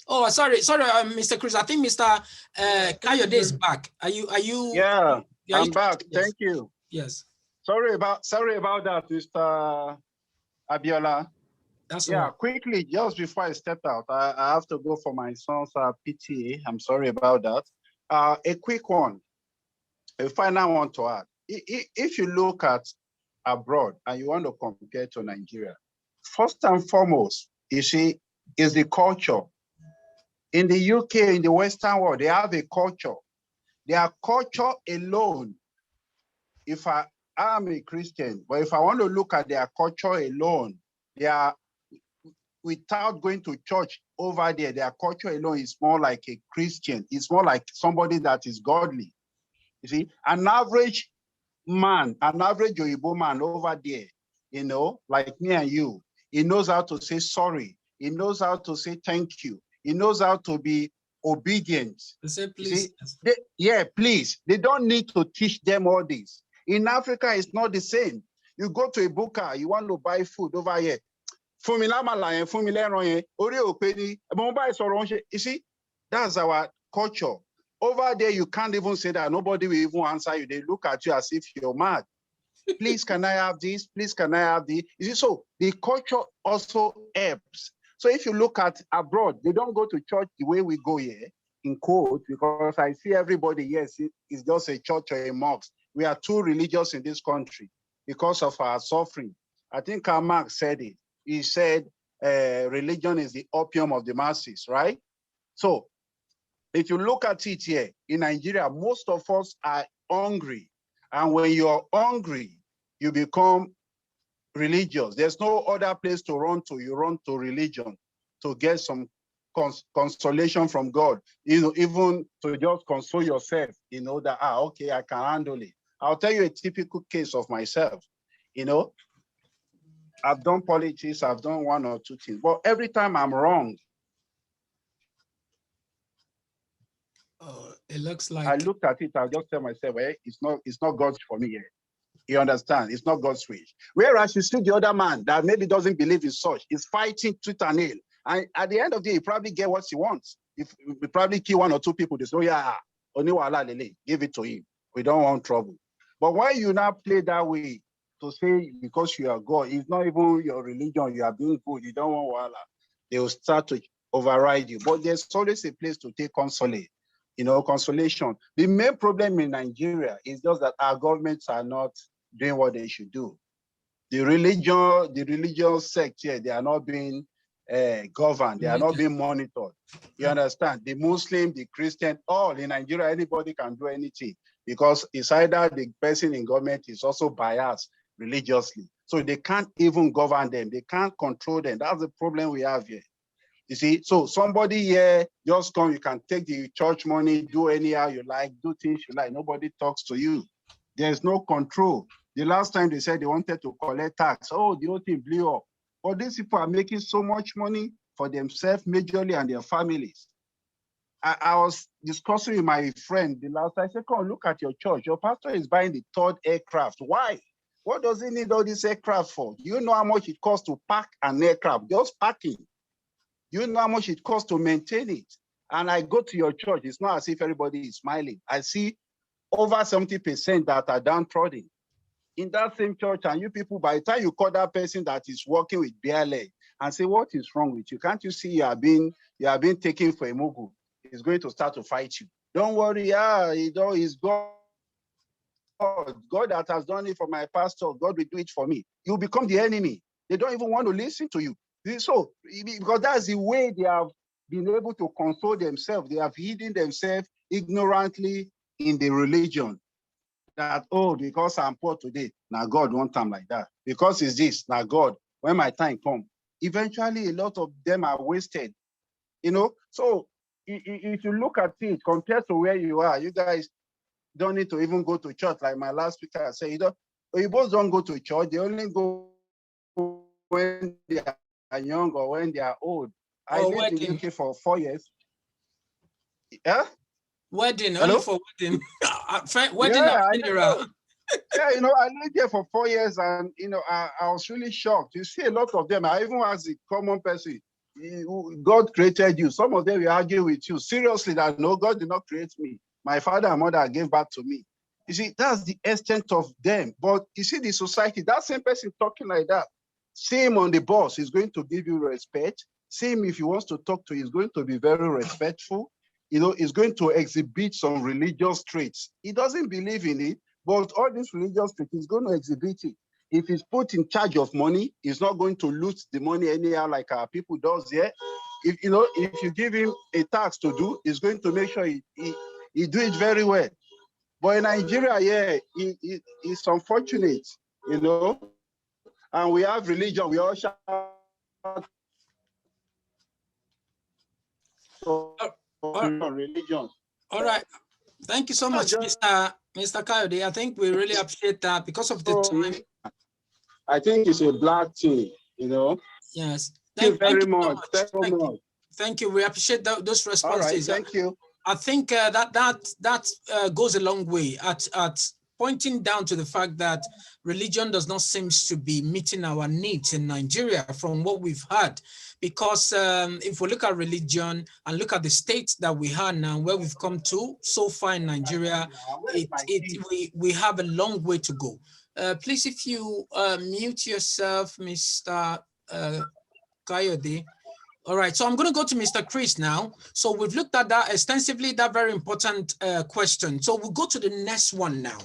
Oh, sorry, Mr. Chris. I think Mr. Kayode is back. Are you? Yeah, I'm back. Yes. Thank you. Yes. Sorry about that, Mr. Abiola. That's yeah. right. Quickly, just before I step out, I have to go for my son's PTA. I'm sorry about that. A quick one, a final one to add. If you look at abroad and you want to compare to Nigeria, first and foremost, you see, is the culture. In the UK, in the Western world, they have a culture. Their culture alone, if I am a Christian, but if I want to look at their culture alone, they are, without going to church over there, their culture alone is more like a Christian. It's more like somebody that is godly. You see, an average man, an average Yoruba man over there, you know, like me and you, he knows how to say sorry. He knows how to say thank you. He knows how to be obedient. Say please. See, please. They don't need to teach them all this. In Africa, it's not the same. You go to a booker, you want to buy food over here. You see, that's our culture. Over there, you can't even say that. Nobody will even answer you. They look at you as if you're mad. Please, can I have this? Please, can I have this? You see, so the culture also helps. So if you look at abroad, they don't go to church the way we go here, in quote, because I see everybody, yes, it's just a church or a mosque. We are too religious in this country because of our suffering. I think Karl Marx said it. He said, religion is the opium of the masses, right? So if you look at it here, in Nigeria, most of us are hungry. And when you're hungry, you become religious. There's no other place to run to. You run to religion to get some consolation from God, you know, even to just console yourself, you know, that, okay, I can handle it. I'll tell you a typical case of myself. You know, I've done politics, I've done one or two things, but every time I'm wrong, it looks like I looked at it, I'll just tell myself, well, it's not God's for me yet. You understand? It's not God's wish. Whereas you see the other man that maybe doesn't believe in such, is fighting tooth and nail. And at the end of the day, he probably get what he wants. If we probably kill one or two people, they say, oh yeah, give it to him. We don't want trouble. But why you now play that way to say because you are God, it's not even your religion, you are being good, you don't want wala, they will start to override you. But there's always a place to take consolation. You know, consolation. The main problem in Nigeria is just that our governments are not doing what they should do. The religious sect here, they are not being governed. They are not being monitored. You understand? The Muslim, the Christian, all in Nigeria, anybody can do anything because it's either the person in government is also biased religiously. So they can't even govern them. They can't control them. That's the problem we have here. You see, so somebody here just come, you can take the church money, do anyhow you like, do things you like. Nobody talks to you. There's no control. The last time they said they wanted to collect tax, oh, the whole thing blew up. But these people are making so much money for themselves, majorly, and their families. I was discussing with my friend the last time. I said, come look at your church. Your pastor is buying the 3rd aircraft. Why? What does he need all these aircraft for? Do you know how much it costs to park an aircraft? Just parking. Do you know how much it costs to maintain it? And I go to your church. It's not as if everybody is smiling. I see over 70% that are downtrodden in that same church. And you people, by the time you call that person that is working with bare leg and say, what is wrong with you? Can't you see you are being taken for a mogul? He's going to start to fight you. Don't worry, it's God. God that has done it for my pastor, God will do it for me. You become the enemy. They don't even want to listen to you. So, because that's the way they have been able to console themselves. They have hidden themselves ignorantly in the religion. That, oh, because I'm poor today, now God won't time like that. Because it's this, now God, when my time comes, eventually a lot of them are wasted. So if you look at it compared to where you are, you guys don't need to even go to church. Like my last speaker said, you both don't go to church. They only go when they are young or when they are old. I lived in UK for 4 years. Yeah? Wedding, Hello? only for wedding. Wedding Yeah, and funeral. Yeah, I lived there for 4 years and, I was really shocked. You see a lot of them. I even asked the common person, God created you. Some of them will argue with you. Seriously, that no, God did not create me. My father and mother gave birth to me. You see, that's the extent of them. But you see, the society, that same person talking like that, same on the boss, is going to give you respect. Same if he wants to talk to you, he's going to be very respectful. He's going to exhibit some religious traits. He doesn't believe in it, but all these religious traits, he's going to exhibit it. If he's put in charge of money, he's not going to loot the money anyhow like our people does here. If you give him a task to do, he's going to make sure he do it very well. But in Nigeria, yeah, it's unfortunate, and we have religion. We all shout religion. All right. Thank you so much, Mr. Kayode. I think we really appreciate that because of the time. I think it's a black thing, Yes. Thank you very much. Thank you. We appreciate those responses. All right, thank you. I think that goes a long way at pointing down to the fact that religion does not seem to be meeting our needs in Nigeria from what we've had. Because if we look at religion and look at the state that we are now, where we've come to so far in Nigeria, we have a long way to go. Please, if you mute yourself, Mr. Kayode. All right, so I'm going to go to Mr. Chris now. So we've looked at that extensively, that very important question. So we'll go to the next one now.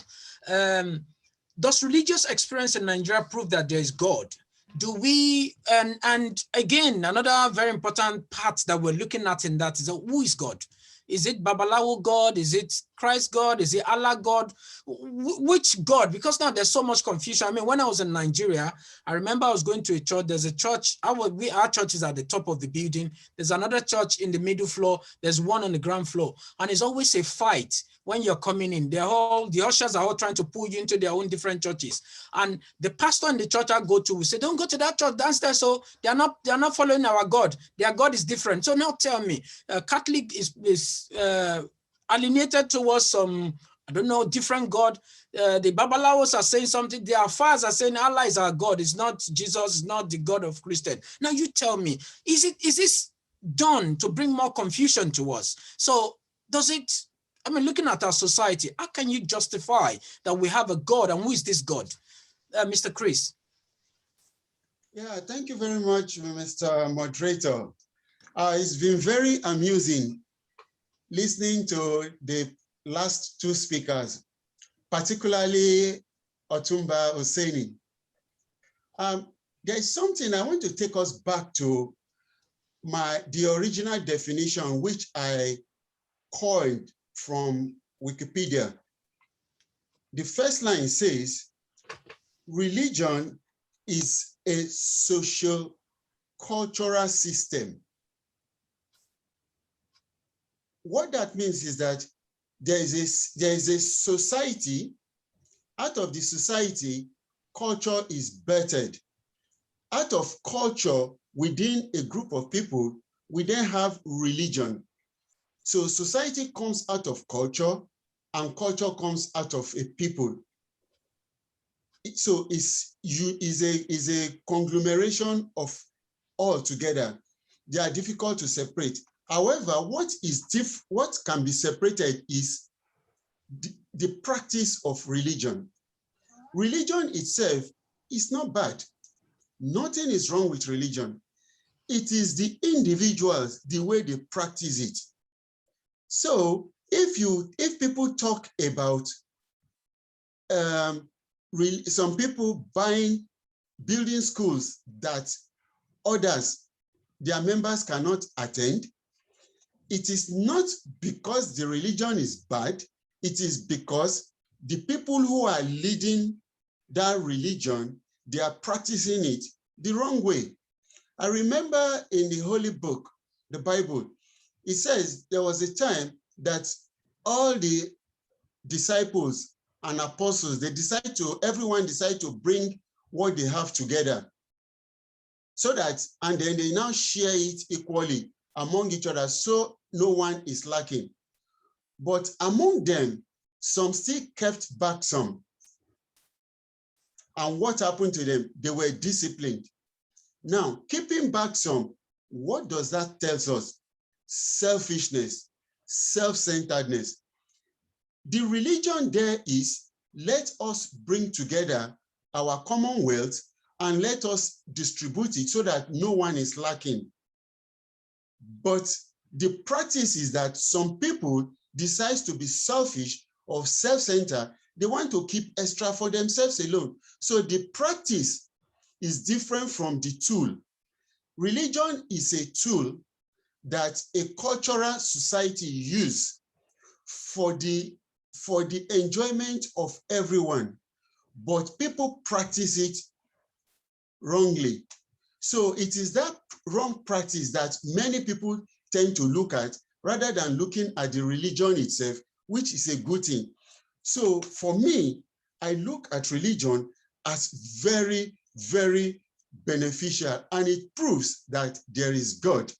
Does religious experience in Nigeria prove that there is God? Do we, and again, another very important part that we're looking at in that is who is God? Is it Babalawo God? Is it Christ God? Is it Allah God? Which God? Because now there's so much confusion. I mean, when I was in Nigeria, I remember I was going to a church. There's a church, our church is at the top of the building. There's another church in the middle floor. There's one on the ground floor. And it's always a fight when you're coming in. The ushers are all trying to pull you into their own different churches. And the pastor in the church I go to will say, don't go to that church downstairs. So they are not following our God. Their God is different. So now tell me, Catholic is alienated towards some, I don't know, different God. The Babalawos are saying something. The Afars are saying Allah is our God. It's not Jesus, it's not the God of Christian. Now you tell me, is this done to bring more confusion to us? So does it, I mean, looking at our society, how can you justify that we have a God, and who is this God? Mr. Chris. Yeah, thank you very much, Mr. Moderator. It's been very amusing listening to the last two speakers, particularly Otumba Hosseini. There is something I want to take us back to the original definition, which I coined from Wikipedia. The first line says, religion is a social cultural system. What that means is that there is a society. Out of the society, culture is birthed. Out of culture, within a group of people, we then have religion. So society comes out of culture, and culture comes out of a people. So is a conglomeration of all together. They are difficult to separate. However, what can be separated is the practice of religion. Religion itself is not bad. Nothing is wrong with religion. It is the individuals, the way they practice it. So if people talk about some people building schools that others, their members cannot attend, it is not because the religion is bad, it is because the people who are leading that religion, they are practicing it the wrong way. I remember in the Holy Book, the Bible, it says there was a time that all the disciples and apostles, everyone decided to bring what they have together. So that, and then they now share it equally among each other, so no one is lacking. But among them, some still kept back some. And what happened to them? They were disciplined. Now, keeping back some, what does that tell us? Selfishness, self-centeredness. The religion there is, let us bring together our commonwealth and let us distribute it so that no one is lacking. But the practice is that some people decide to be selfish or self-centered. They want to keep extra for themselves alone. So the practice is different from the tool. Religion is a tool that a cultural society uses for the enjoyment of everyone, but people practice it wrongly. So it is that wrong practice that many people tend to look at rather than looking at the religion itself, which is a good thing. So for me, I look at religion as very, very beneficial, and it proves that there is God.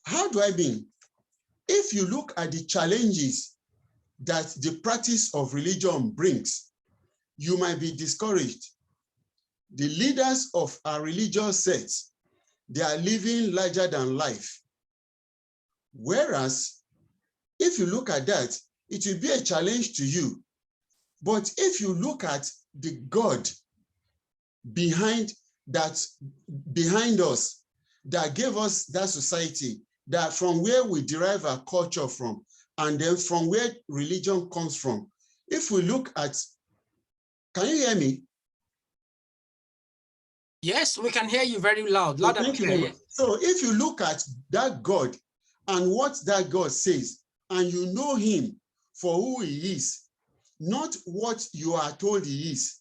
How do I mean? If you look at the challenges that the practice of religion brings, you might be discouraged. The leaders of our religious sects, they are living larger than life. Whereas, if you look at that, it will be a challenge to you. But if you look at the God behind us, that gave us that society, that from where we derive our culture from, and then from where religion comes from. If we look at, can you hear me? Yes, we can hear you very loud. Loud and clear. So if you look at that God and what that God says, and you know him for who he is, not what you are told he is,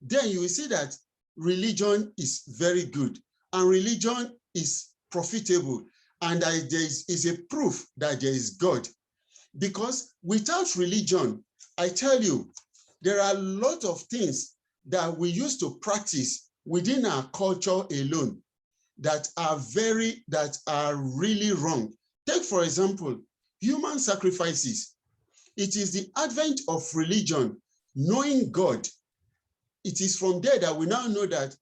then you will see that religion is very good and religion is profitable, and that there is a proof that there is God. Because without religion, I tell you, there are a lot of things that we used to practice within our culture alone that are really wrong. Take, for example, human sacrifices. It is the advent of religion, knowing God. It is from there that we now know that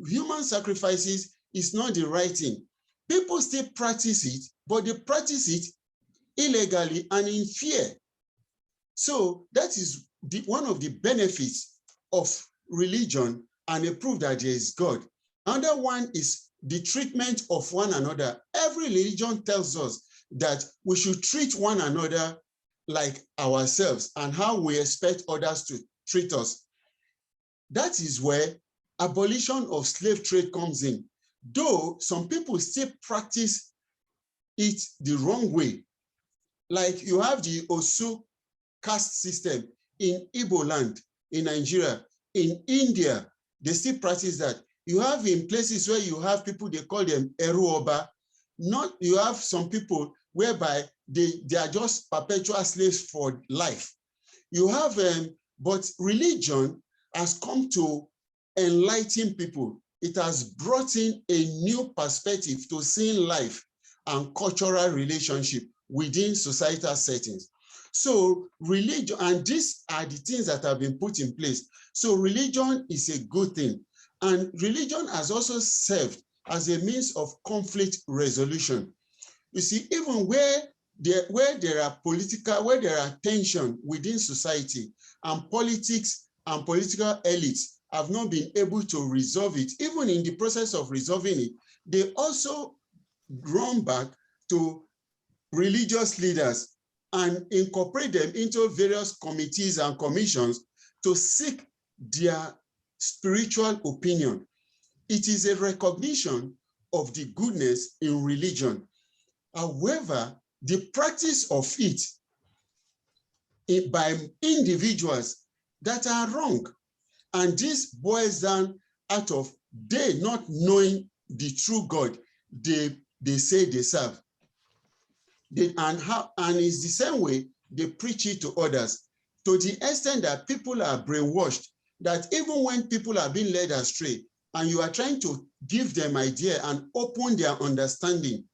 human sacrifices is not the right thing. People still practice it, but they practice it illegally and in fear. So that is one of the benefits of religion and a proof that there is God. Another one is the treatment of one another. Every religion tells us that we should treat one another like ourselves and how we expect others to treat us. That is where abolition of slave trade comes in. Though some people still practice it the wrong way. Like you have the Osu caste system in Igbo land, in Nigeria, in India, they still practice that. You have in places where you have people, they call them Eruoba. You have some people whereby they are just perpetual slaves for life. You have, but religion has come to enlighten people. It has brought in a new perspective to seeing life and cultural relationship within societal settings. So religion, and these are the things that have been put in place. So religion is a good thing. And religion has also served as a means of conflict resolution. You see, even where there are tension within society, and politics and political elites have not been able to resolve it, even in the process of resolving it, they also run back to religious leaders and incorporate them into various committees and commissions to seek their spiritual opinion. It is a recognition of the goodness in religion. However, the practice of it by individuals that are wrong. And this boils down out of they not knowing the true God they say they serve. And it's the same way they preach it to others, to the extent that people are brainwashed, that even when people are being led astray and you are trying to give them idea and open their understanding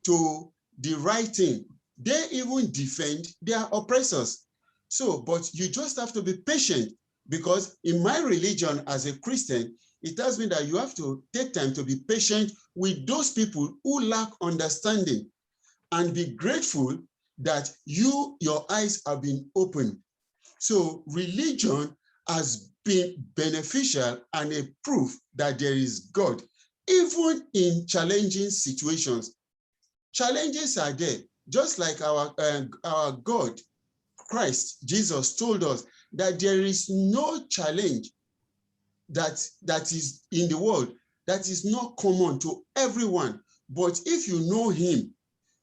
to the right thing, they even defend their oppressors. So, but you just have to be patient, because in my religion as a Christian, it tells me that you have to take time to be patient with those people who lack understanding, and be grateful that your eyes have been opened. So religion has been beneficial and a proof that there is God, even in challenging situations. Challenges are there, just like our God, Christ, Jesus told us that there is no challenge that is in the world that is not common to everyone. But if you know him,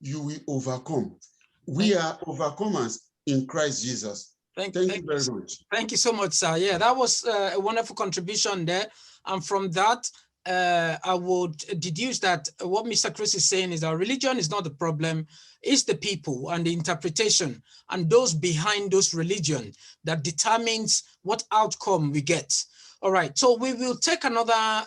you will overcome. We are overcomers in Christ Jesus. Thank you very much. Thank you so much, sir. Yeah, that was a wonderful contribution there. And from that, I would deduce that what Mr. Chris is saying is that religion is not the problem, it's the people and the interpretation and those behind those religion that determines what outcome we get. All right, so we will take another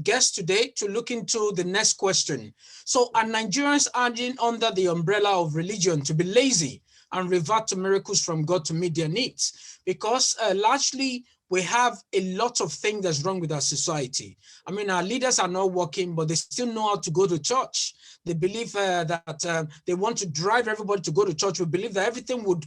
guest today to look into the next question. So are Nigerians adding under the umbrella of religion to be lazy and revert to miracles from God to meet their needs? Because largely we have a lot of things that's wrong with our society. I mean, our leaders are not working, but they still know how to go to church. They believe that they want to drive everybody to go to church. We believe that everything would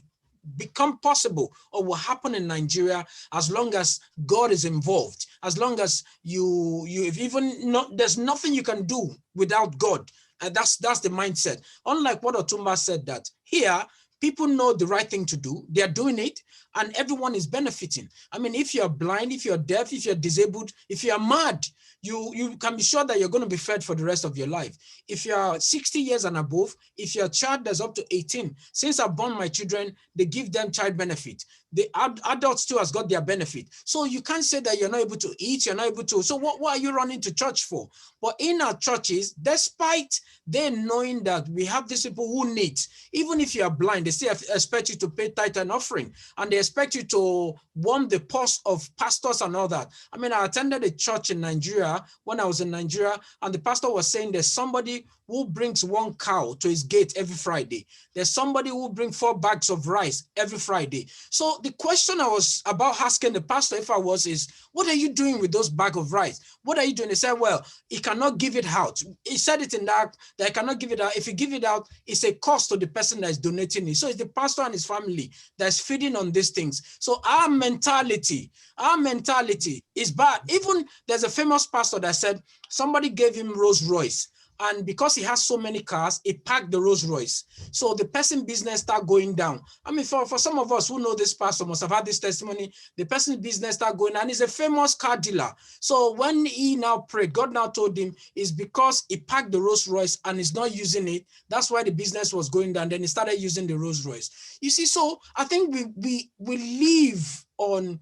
become possible or will happen in Nigeria as long as God is involved, as long as there's nothing you can do without God. That's the mindset. Unlike what Otumba said, that here people know the right thing to do, they're doing it, and everyone is benefiting. I mean, if you're blind, if you're deaf, if you're disabled, if you're mad, you can be sure that you're going to be fed for the rest of your life. If you're 60 years and above, if you're a child that's up to 18, since I've born my children, they give them child benefit. The adults too has got their benefit. So you can't say that you're not able to eat, you're not able to. So what are you running to church for? But in our churches, despite them knowing that we have these people who need, even if you are blind, they still expect you to pay tithe and offering, and they expect you to warm the purse of pastors and all that. I mean, I attended a church in Nigeria when I was in Nigeria, and the pastor was saying there's somebody who brings one cow to his gate every Friday. There's somebody who brings 4 bags of rice every Friday. So the question I was about asking the pastor is, what are you doing with those bags of rice? What are you doing? He said, well, he cannot give it out. He said it in that I cannot give it out. If you give it out, it's a cost to the person that is donating it. So it's the pastor and his family that's feeding on these things. So our mentality is bad. Even there's a famous pastor that said somebody gave him Rolls Royce, and because he has so many cars, he packed the Rolls Royce. So the person business start going down. I mean, for some of us who know this pastor must have had this testimony, the person's business start going down. And he's a famous car dealer. So when he now prayed, God now told him it's because he packed the Rolls Royce and he's not using it. That's why the business was going down. Then he started using the Rolls Royce. You see, so I think we live on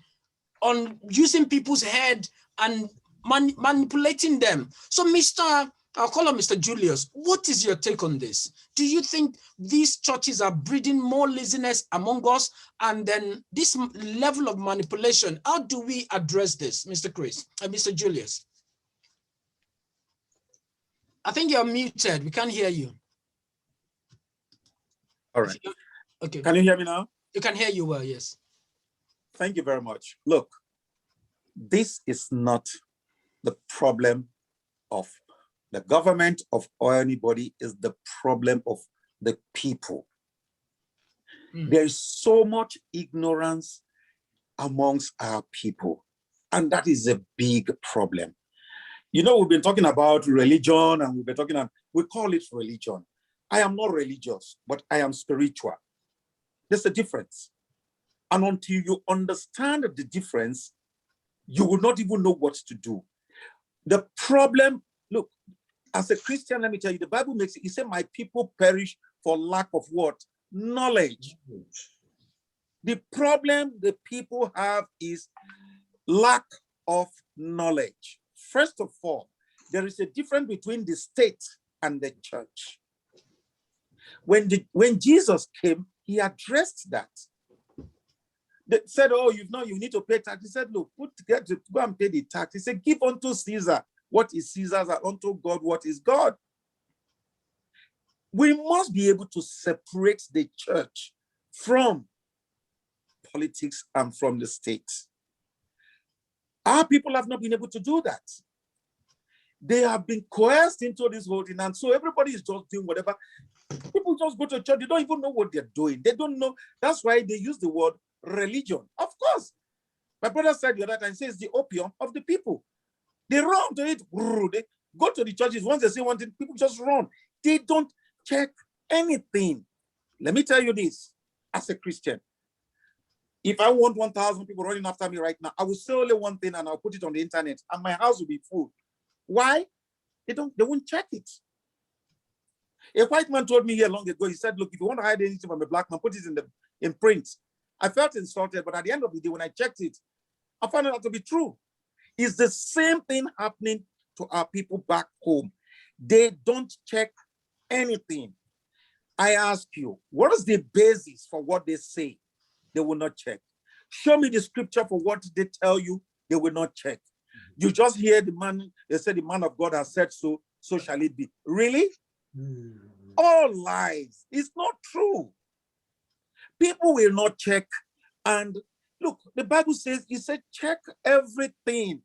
using people's head and manipulating them. So I'll call him Mr. Julius. What is your take on this? Do you think these churches are breeding more laziness among us? And then this level of manipulation, how do we address this, Mr. Chris and Mr. Julius? I think you're muted. We can't hear you. All right. Okay. Can you hear me now? You can hear you well, yes. Thank you very much. Look, this is not the problem of the government or anybody, is the problem of the people. There is so much ignorance amongst our people, and that is a big problem. You know, we've been talking about religion, and we've been talking about, we call it religion. I am not religious, but I am spiritual. There's a difference. And until you understand the difference, you will not even know what to do. The problem, look, as a Christian, let me tell you, the Bible makes it, it said, my people perish for lack of what? Knowledge. The problem the people have is lack of knowledge. First of all, there is a difference between the state and the church. When Jesus came, he addressed that. They said, oh, you need to pay tax. He said, look, go and pay the tax. He said, give unto Caesar what is Caesar's, and unto God what is God. We must be able to separate the church from politics and from the state. Our people have not been able to do that. They have been coerced into this whole thing, and so everybody is just doing whatever. People just go to church, they don't even know what they're doing. They don't know. That's why they use the word religion. Of course. My brother said the other time, says the opium of the people. They run to it. They go to the churches. Once they say one thing, people just run. They don't check anything. Let me tell you this, as a Christian, if I want 1,000 people running after me right now, I will say only one thing and I'll put it on the internet and my house will be full. Why? They won't check it. A white man told me here long ago, he said, look, if you want to hide anything from a black man, put it in print. I felt insulted, but at the end of the day, when I checked it, I found it out to be true. It's the same thing happening to our people back home. They don't check anything. I ask you, what is the basis for what they say? They will not check. Show me the scripture for what they tell you, they will not check. You just hear the man, they say the man of God has said so, so shall it be. Really? All lies. It's not true. People will not check. And look, the Bible says, he said, check everything.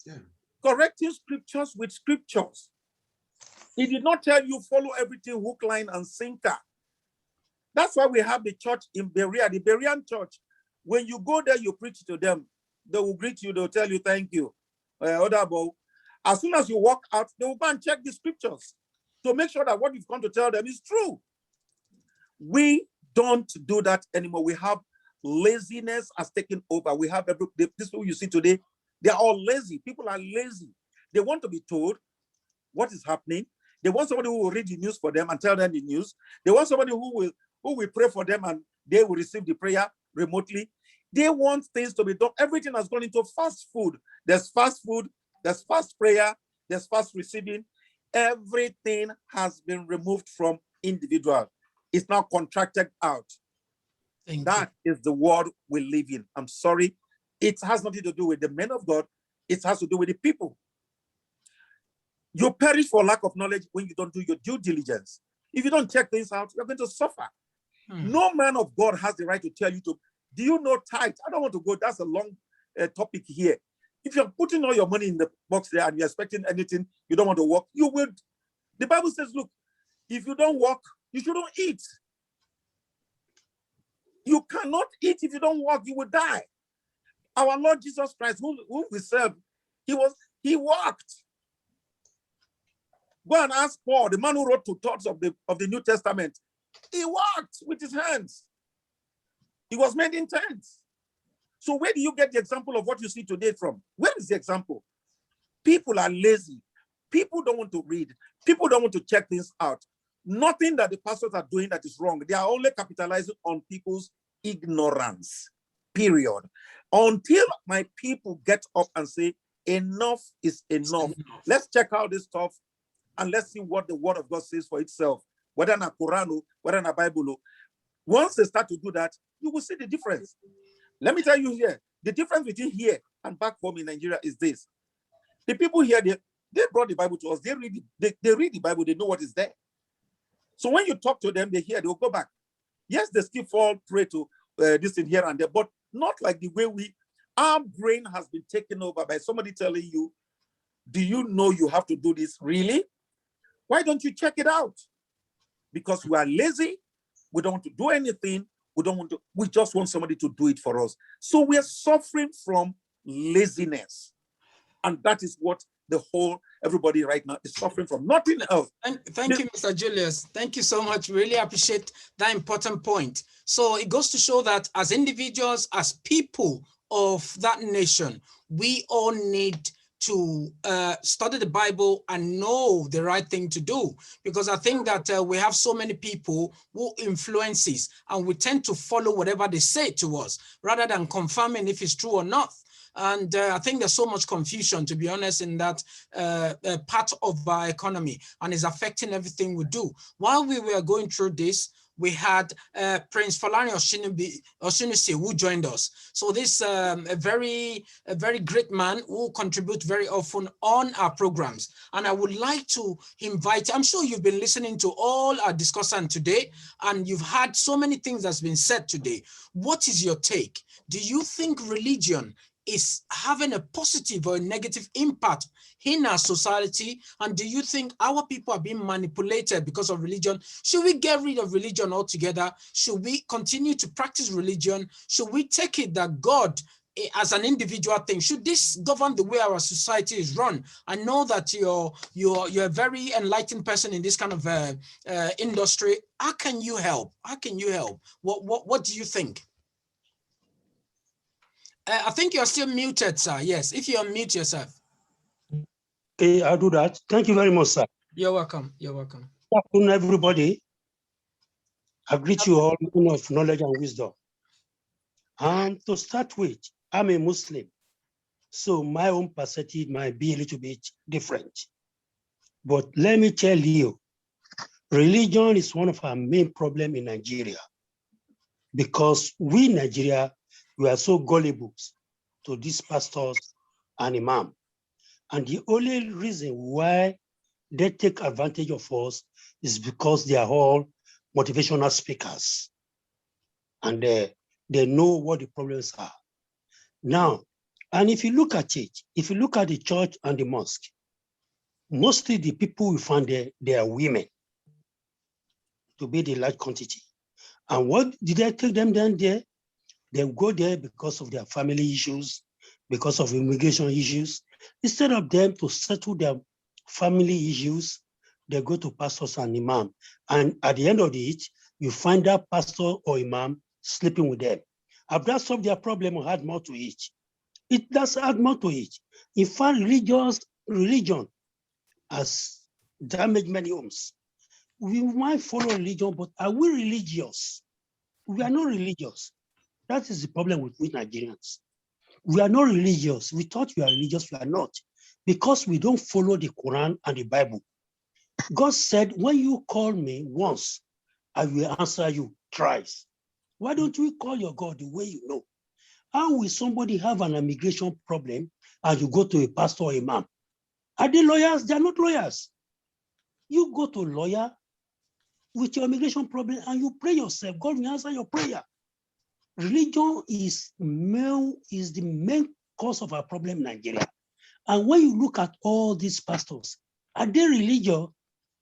Yeah. Correcting scriptures with scriptures. He did not tell you follow everything hook, line, and sinker. That's why we have the church in Berea, the Berean church. When you go there, you preach to them. They will greet you. They'll tell you, thank you. As soon as you walk out, they will go and check the scriptures to make sure that what you've come to tell them is true. We don't do that anymore. We have laziness has taken over. We have this people you see today, they are all lazy. People are lazy. They want to be told what is happening. They want somebody who will read the news for them and tell them the news. They want somebody who will pray for them and they will receive the prayer remotely. They want things to be done. Everything has gone into fast food. There's fast food, there's fast prayer, there's fast receiving. Everything has been removed from individual. It's now contracted out. That is the world we live in. I'm sorry. It has nothing to do with the men of God. It has to do with the people. You perish for lack of knowledge when you don't do your due diligence. If you don't check things out, you're going to suffer. No man of God has the right to tell you to, do you know tithe? I don't want to go, that's a long topic here. If you're putting all your money in the box there and you're expecting anything, you don't want to work, you will. The Bible says, look, if you don't work, you shouldn't eat. You cannot eat if you don't work, you will die. Our Lord Jesus Christ, whom we serve, he worked. Go and ask Paul, the man who wrote 2 thirds of the New Testament. He worked with his hands. He was made in tents. So where do you get the example of what you see today from? Where is the example? People are lazy. People don't want to read. People don't want to check things out. Nothing that the pastors are doing that is wrong. They are only capitalizing on people's ignorance, period. Until my people get up and say, enough is enough. Let's check out this stuff and let's see what the word of God says for itself, whether in a Quran, whether in a Bible. Once they start to do that, you will see the difference. Let me tell you here, the difference between here and back home in Nigeria is this. The people here, they brought the Bible to us. They read the Bible, they know what is there. So when you talk to them, they hear, they'll go back. Yes, they still fall prey to this thing here and there, but not like the way our brain has been taken over by somebody telling you, do you know you have to do this? Really? Why don't you check it out? Because we are lazy, we don't want to do anything, we just want somebody to do it for us. So we are suffering from laziness. And that is what everybody right now is suffering from, nothing else. Thank you, Mr. Julius. Thank you so much. Really appreciate that important point. So it goes to show that as individuals, as people of that nation, we all need to study the Bible and know the right thing to do, because I think that we have so many people who influences and we tend to follow whatever they say to us rather than confirming if it's true or not. And I think there's so much confusion, to be honest, in that part of our economy, and is affecting everything we do. While we were going through this, we had Prince Falani Osunisi who joined us. So this a very great man who contributes very often on our programs. And I would like to invite, I'm sure you've been listening to all our discussants today, and you've had so many things that's been said today. What is your take? Do you think religion is having a positive or a negative impact in our society? And do you think our people are being manipulated because of religion? Should we get rid of religion altogether? Should we continue to practice religion? Should we take it that God, as an individual thing, should this govern the way our society is run? I know that you're a very enlightened person in this kind of industry. How can you help? How can you help? What do you think? I think you're still muted, sir. Yes, if you unmute yourself. Okay, I'll do that. Thank you very much, sir. You're welcome. You're welcome. Good afternoon, everybody. I greet you all in of knowledge and wisdom. And to start with, I'm a Muslim, so my own perspective might be a little bit different. But let me tell you, religion is one of our main problems in Nigeria, because we in Nigeria, we are so gullible to these pastors and imam. And the only reason why they take advantage of us is because they are all motivational speakers. And they know what the problems are. Now, and if you look at it, if you look at the church and the mosque, mostly the people we find there, they are women to be the large quantity. And what did they take them down there? They go there because of their family issues, because of immigration issues. Instead of them to settle their family issues, they go to pastors and imam. And at the end of it, you find that pastor or imam sleeping with them. Have that solved their problem or add more to it? It does add more to it. In fact, religion has damaged many homes. We might follow religion, but are we religious? We are not religious. That is the problem with Nigerians. We are not religious. We thought we are religious, we are not. Because we don't follow the Quran and the Bible. God said, when you call me once, I will answer you thrice. Why don't we call your God the way you know? How will somebody have an immigration problem and you go to a pastor or imam? Are they lawyers? They are not lawyers. You go to a lawyer with your immigration problem and you pray yourself. God will answer your prayer. Religion is the main cause of our problem in Nigeria. And when you look at all these pastors, are they religious?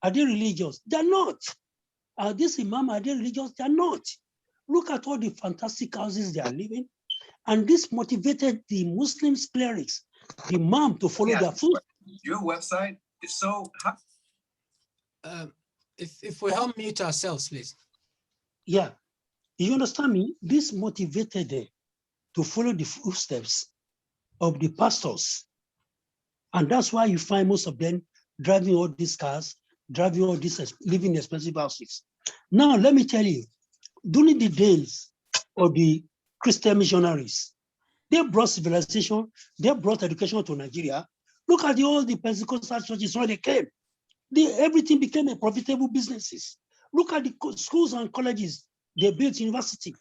Are they religious? They're not. Are these imams, are they religious? They're not. Look at all the fantastic houses they are living. And this motivated the Muslim clerics, the imam, to follow their foot. Your website is so hot. If we help mute ourselves, please. Yeah. You understand me? This motivated them to follow the footsteps of the pastors. And that's why you find most of them driving all these cars, driving all these, living in expensive houses. Now, let me tell you, during the days of the Christian missionaries, they brought civilization, they brought education to Nigeria. Look at all the Pentecostal churches when they came. Everything became a profitable businesses. Look at the schools and colleges. They built university.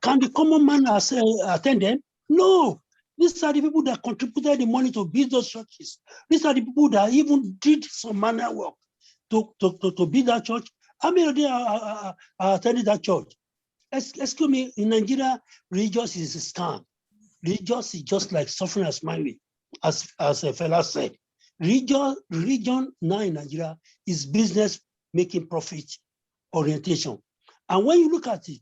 Can the common man attend them? No. These are the people that contributed the money to build those churches. These are the people that even did some manner work to build that church. How many of them attended that church? Excuse me, in Nigeria, religious is a scam. Religious is just like suffering and smiling, as a fella said. Religion now in Nigeria is business making profit orientation. And when you look at it,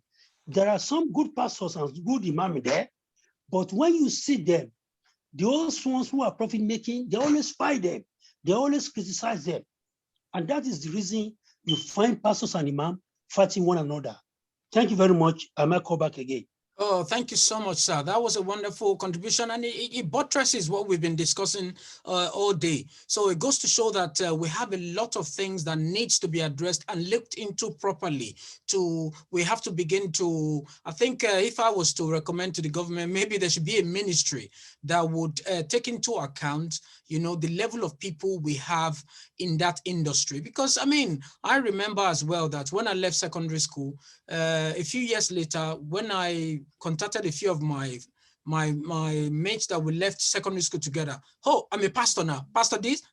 there are some good pastors and good imam there, but when you see them, those ones who are profit making, they always fight them. They always criticize them. And that is the reason you find pastors and imam fighting one another. Thank you very much. I might call back again. Oh, thank you so much, sir. That was a wonderful contribution, and it buttresses what we've been discussing all day. So it goes to show that we have a lot of things that needs to be addressed and looked into properly. We have to begin to, I think if I was to recommend to the government, maybe there should be a ministry that would take into account, you know, the level of people we have in that industry. Because, I mean, I remember as well that when I left secondary school, a few years later, when I contacted a few of my mates that we left secondary school together. Oh, I'm a pastor now. Pastor this.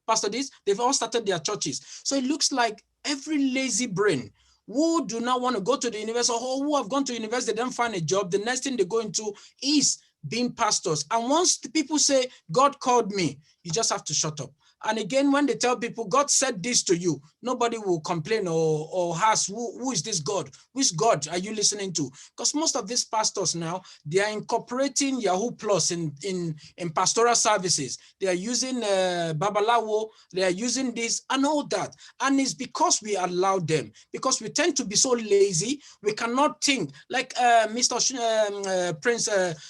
They've all started their churches. So it looks like every lazy brain who do not want to go to the university or who have gone to university, they don't find a job. The next thing they go into is being pastors. And once the people say, God called me, you just have to shut up. And again, when they tell people, God said this to you, nobody will complain or ask, who is this God? Which God are you listening to? Because most of these pastors now, they are incorporating Yahoo Plus in pastoral services. They are using Babalawo, they are using this and all that. And it's because we allow them, because we tend to be so lazy, we cannot think. Like Prince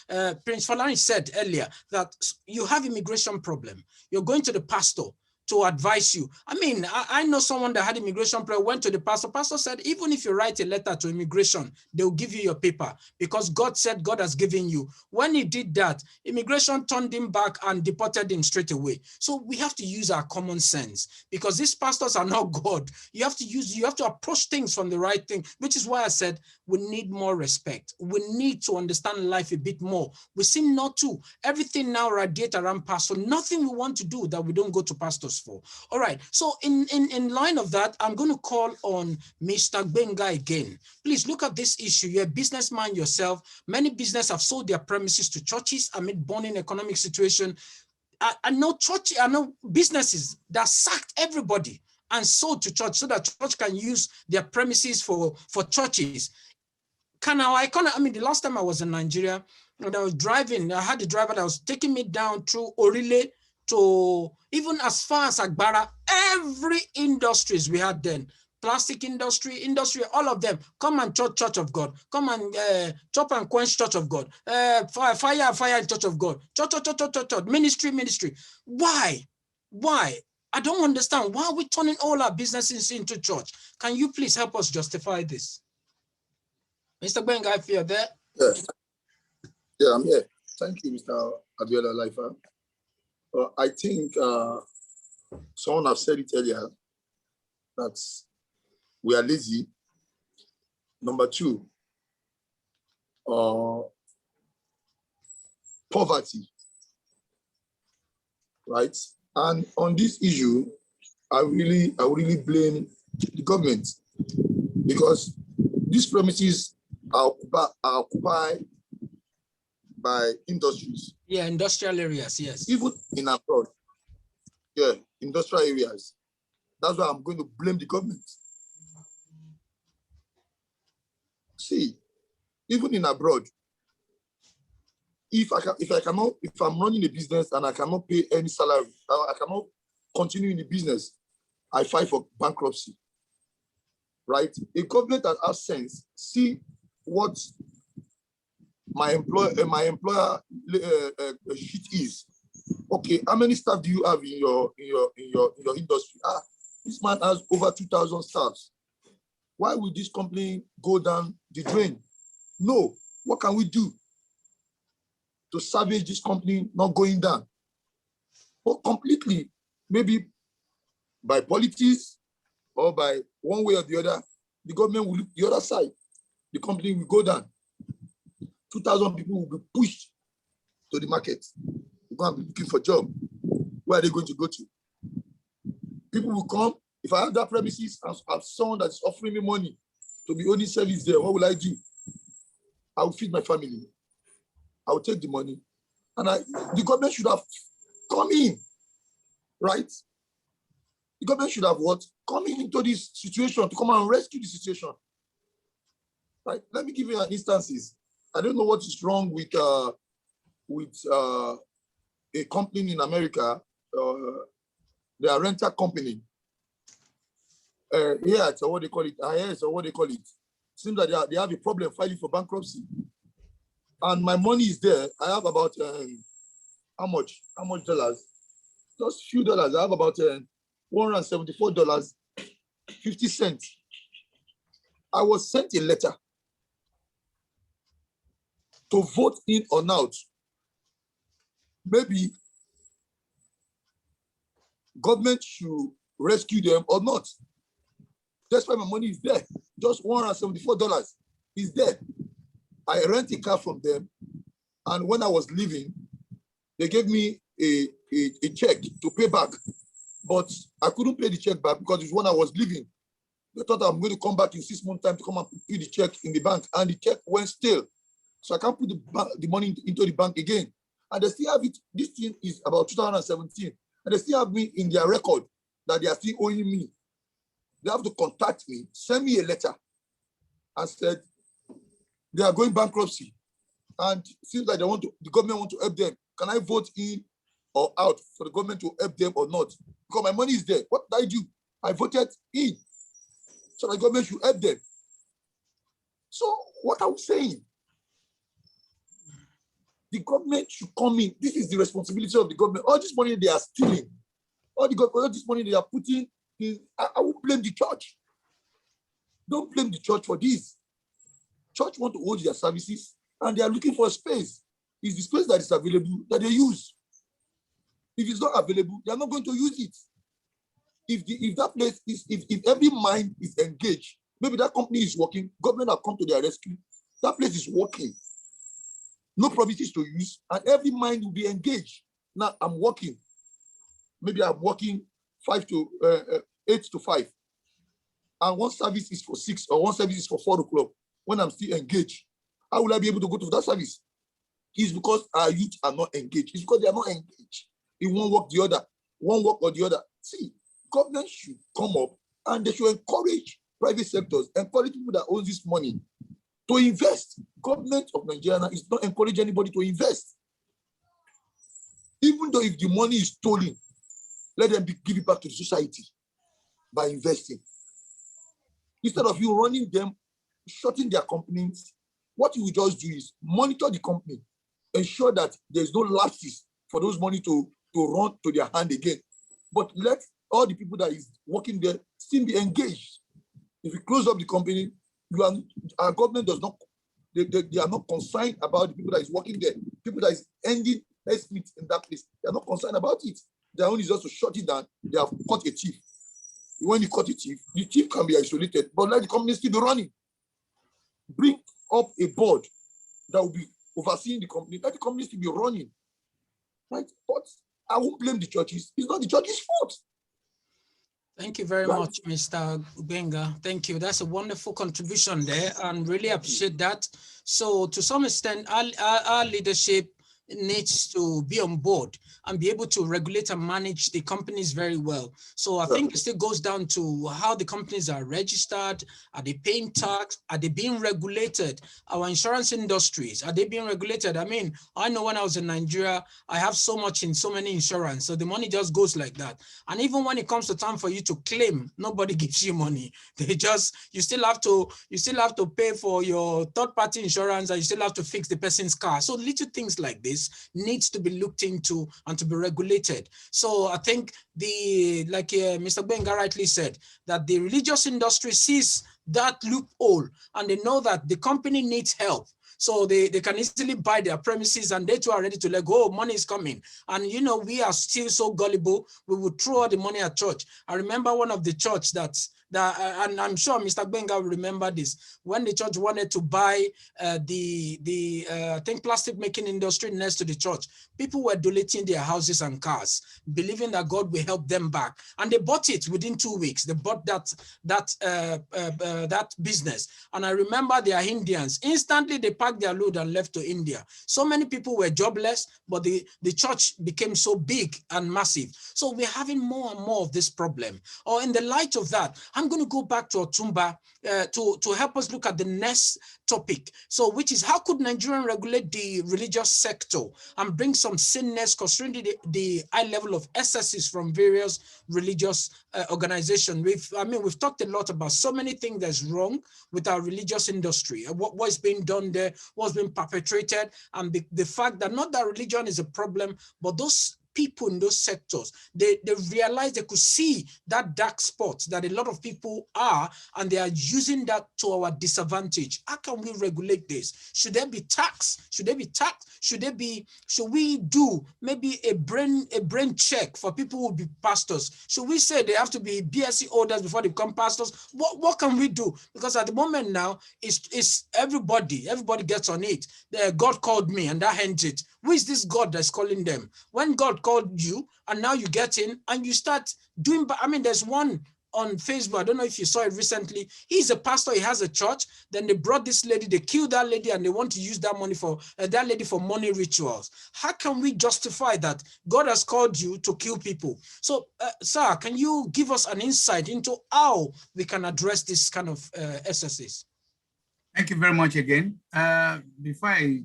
Falani said earlier, that you have immigration problem. You're going to the pastor to advise you. I mean, I know someone that had immigration problem, went to the pastor. Pastor said, even if you write a letter to immigration, they'll give you your paper because God said God has given you. When he did that, immigration turned him back and deported him straight away. So we have to use our common sense because these pastors are not God. You have to approach things from the right thing, which is why I said we need more respect. We need to understand life a bit more. We seem not to. Everything now radiates around pastor. Nothing we want to do that we don't go to pastors for. All right. So in line of that, I'm going to call on Mr. Benga again. Please look at this issue. You're a businessman yourself. Many businesses have sold their premises to churches amid burning economic situation. I know businesses that sacked everybody and sold to church so that church can use their premises for churches. The last time I was in Nigeria, when I was driving, I had a driver that was taking me down through Orile to even as far as Agbara. Every industries we had then, plastic industry, all of them, come and church of God, come and chop and quench church of God, fire church of God, church, ministry. Why? I don't understand. Why are we turning all our businesses into church? Can you please help us justify this? Mr. Benga, if you're there. Yeah, I'm here. Thank you, Mr. Abiola Laifa. I think someone has said it earlier that we are lazy. Number two, poverty, right? And on this issue, I really blame the government because these premises are occupied by industries. Yeah, industrial areas, yes. Even in abroad, yeah, industrial areas. That's why I'm going to blame the government. See, even in abroad, if I'm running a business and I cannot pay any salary, I cannot continue in the business, I file for bankruptcy. Right? A government that has sense, see what my employer sheet is. Okay, how many staff do you have in your industry? This man has over 2,000 staffs. Why would this company go down the drain? No. What can we do to salvage this company not going down? Well, completely, maybe by politics or by one way or the other, the government will look the other side. The company will go down. 2,000 people will be pushed to the market. They're going to be looking for a job. Where are they going to go to? People will come. If I have that premises and have someone that's offering me money to be owning service there, what will I do? I will feed my family. I will take the money. And the government should have come in, right? The government should have what? Come into this situation to come and rescue the situation. Right? Let me give you an instances. I don't know what is wrong with a company in America, they are rental company. Here, so what they call it, IS or what they call it. Seems that they have a problem filing for bankruptcy. And my money is there. I have about how much dollars? Just few dollars. I have about $174.50. I was sent a letter to vote in or out. Maybe government should rescue them or not. That's why my money is there. Just $174 is there. I rent a car from them, and when I was leaving, they gave me a check to pay back, but I couldn't pay the check back because it's when I was leaving. They thought I'm going to come back in 6 months' time to come and put the check in the bank, and the check went stale. So I can't put the money into the bank again. And they still have it. This thing is about 2017, and they still have me in their record that they are still owing me. They have to contact me, send me a letter, and said they are going bankruptcy, and it seems like the government want to help them. Can I vote in or out for the government to help them or not? Because my money is there. What did I do? I voted in, so the government should help them. So what I'm saying, the government should come in. This is the responsibility of the government. All this money they are stealing, all this money they are putting in, I won't blame the church. Don't blame the church for this. Church want to hold their services, and they are looking for a space. It's the space that is available that they use. If it's not available, they are not going to use it. If that place is, if every mind is engaged, maybe that company is working, government have come to their rescue, that place is working. No promises to use, and every mind will be engaged. Now I'm working. Maybe I'm working 8 to 5. And one service is for 6 or one service is for 4 o'clock. When I'm still engaged, how will I be able to go to that service? It's because our youth are not engaged. It's because they are not engaged in one work or the other. See, government should come up and they should encourage private sectors, encourage people that own this money to invest. Government of Nigeria is not encouraging anybody to invest. Even though if the money is stolen, let them give it back to the society by investing. Instead of you running them, shutting their companies, what you will just do is monitor the company, ensure that there's no lapses for those money to run to their hand again. But let all the people that is working there still be engaged. If you close up the company, our government does not, they are not concerned about the people that is working there. People that is ending estimate in that place, they are not concerned about it. Their own is just to shut it down. They have caught a thief. When you caught a thief, the thief can be isolated, but let the company still be running. Bring up a board that will be overseeing the company. Let the company still be running. Right? But I won't blame the churches. It's not the church's fault. Thank you very much, Mr. Benga. Thank you. That's a wonderful contribution there, and really appreciate that. So to some extent, our leadership needs to be on board and be able to regulate and manage the companies very well. So I think it still goes down to how the companies are registered. Are they paying tax? Are they being regulated? Our insurance industries, are they being regulated? I mean, I know when I was in Nigeria, I have so much in so many insurance, so the money just goes like that. And even when it comes to time for you to claim, nobody gives you money. They just, you still have to pay for your third-party insurance, and you still have to fix the person's car. So little things like this needs to be looked into and to be regulated. So I think like Mr. Benga rightly said, that the religious industry sees that loophole and they know that the company needs help. So they can easily buy their premises and they too are ready to let go. Money is coming. And you know, we are still so gullible. We would throw all the money at church. I remember one of the church that that, and I'm sure Mr. Benga will remember this, when the church wanted to buy I think plastic making industry next to the church, people were donating their houses and cars, believing that God will help them back. And they bought it within 2 weeks. They bought that business. And I remember they are Indians. Instantly, they packed their load and left to India. So many people were jobless, but the church became so big and massive. So we're having more and more of this problem. Or in the light of that, I'm going to go back to Otumba to help us look at the next topic. So, which is, how could Nigerian regulate the religious sector and bring some saneness considering the high level of excesses from various religious organizations? We've talked a lot about so many things that's wrong with our religious industry, what's being done there, what's been perpetrated, and the fact that not that religion is a problem, but those people in those sectors, they realized they could see that dark spot that a lot of people are, and they are using that to our disadvantage. How can we regulate this? Should there be tax? Should there be tax? Should we do maybe a brain check for people who will be pastors? Should we say they have to be BSc holders before they become pastors? What can we do? Because at the moment now, it's everybody gets on it. God called me and that ends it. Who is this God that's calling them? When God called you and now you get in and you start doing, there's one on Facebook, I don't know if you saw it recently. He's a pastor, he has a church. Then they brought this lady, they killed that lady, and they want to use that money for that lady for money rituals. How can we justify that? God has called you to kill people. So, sir, can you give us an insight into how we can address this kind of excesses? Thank you very much again. Before I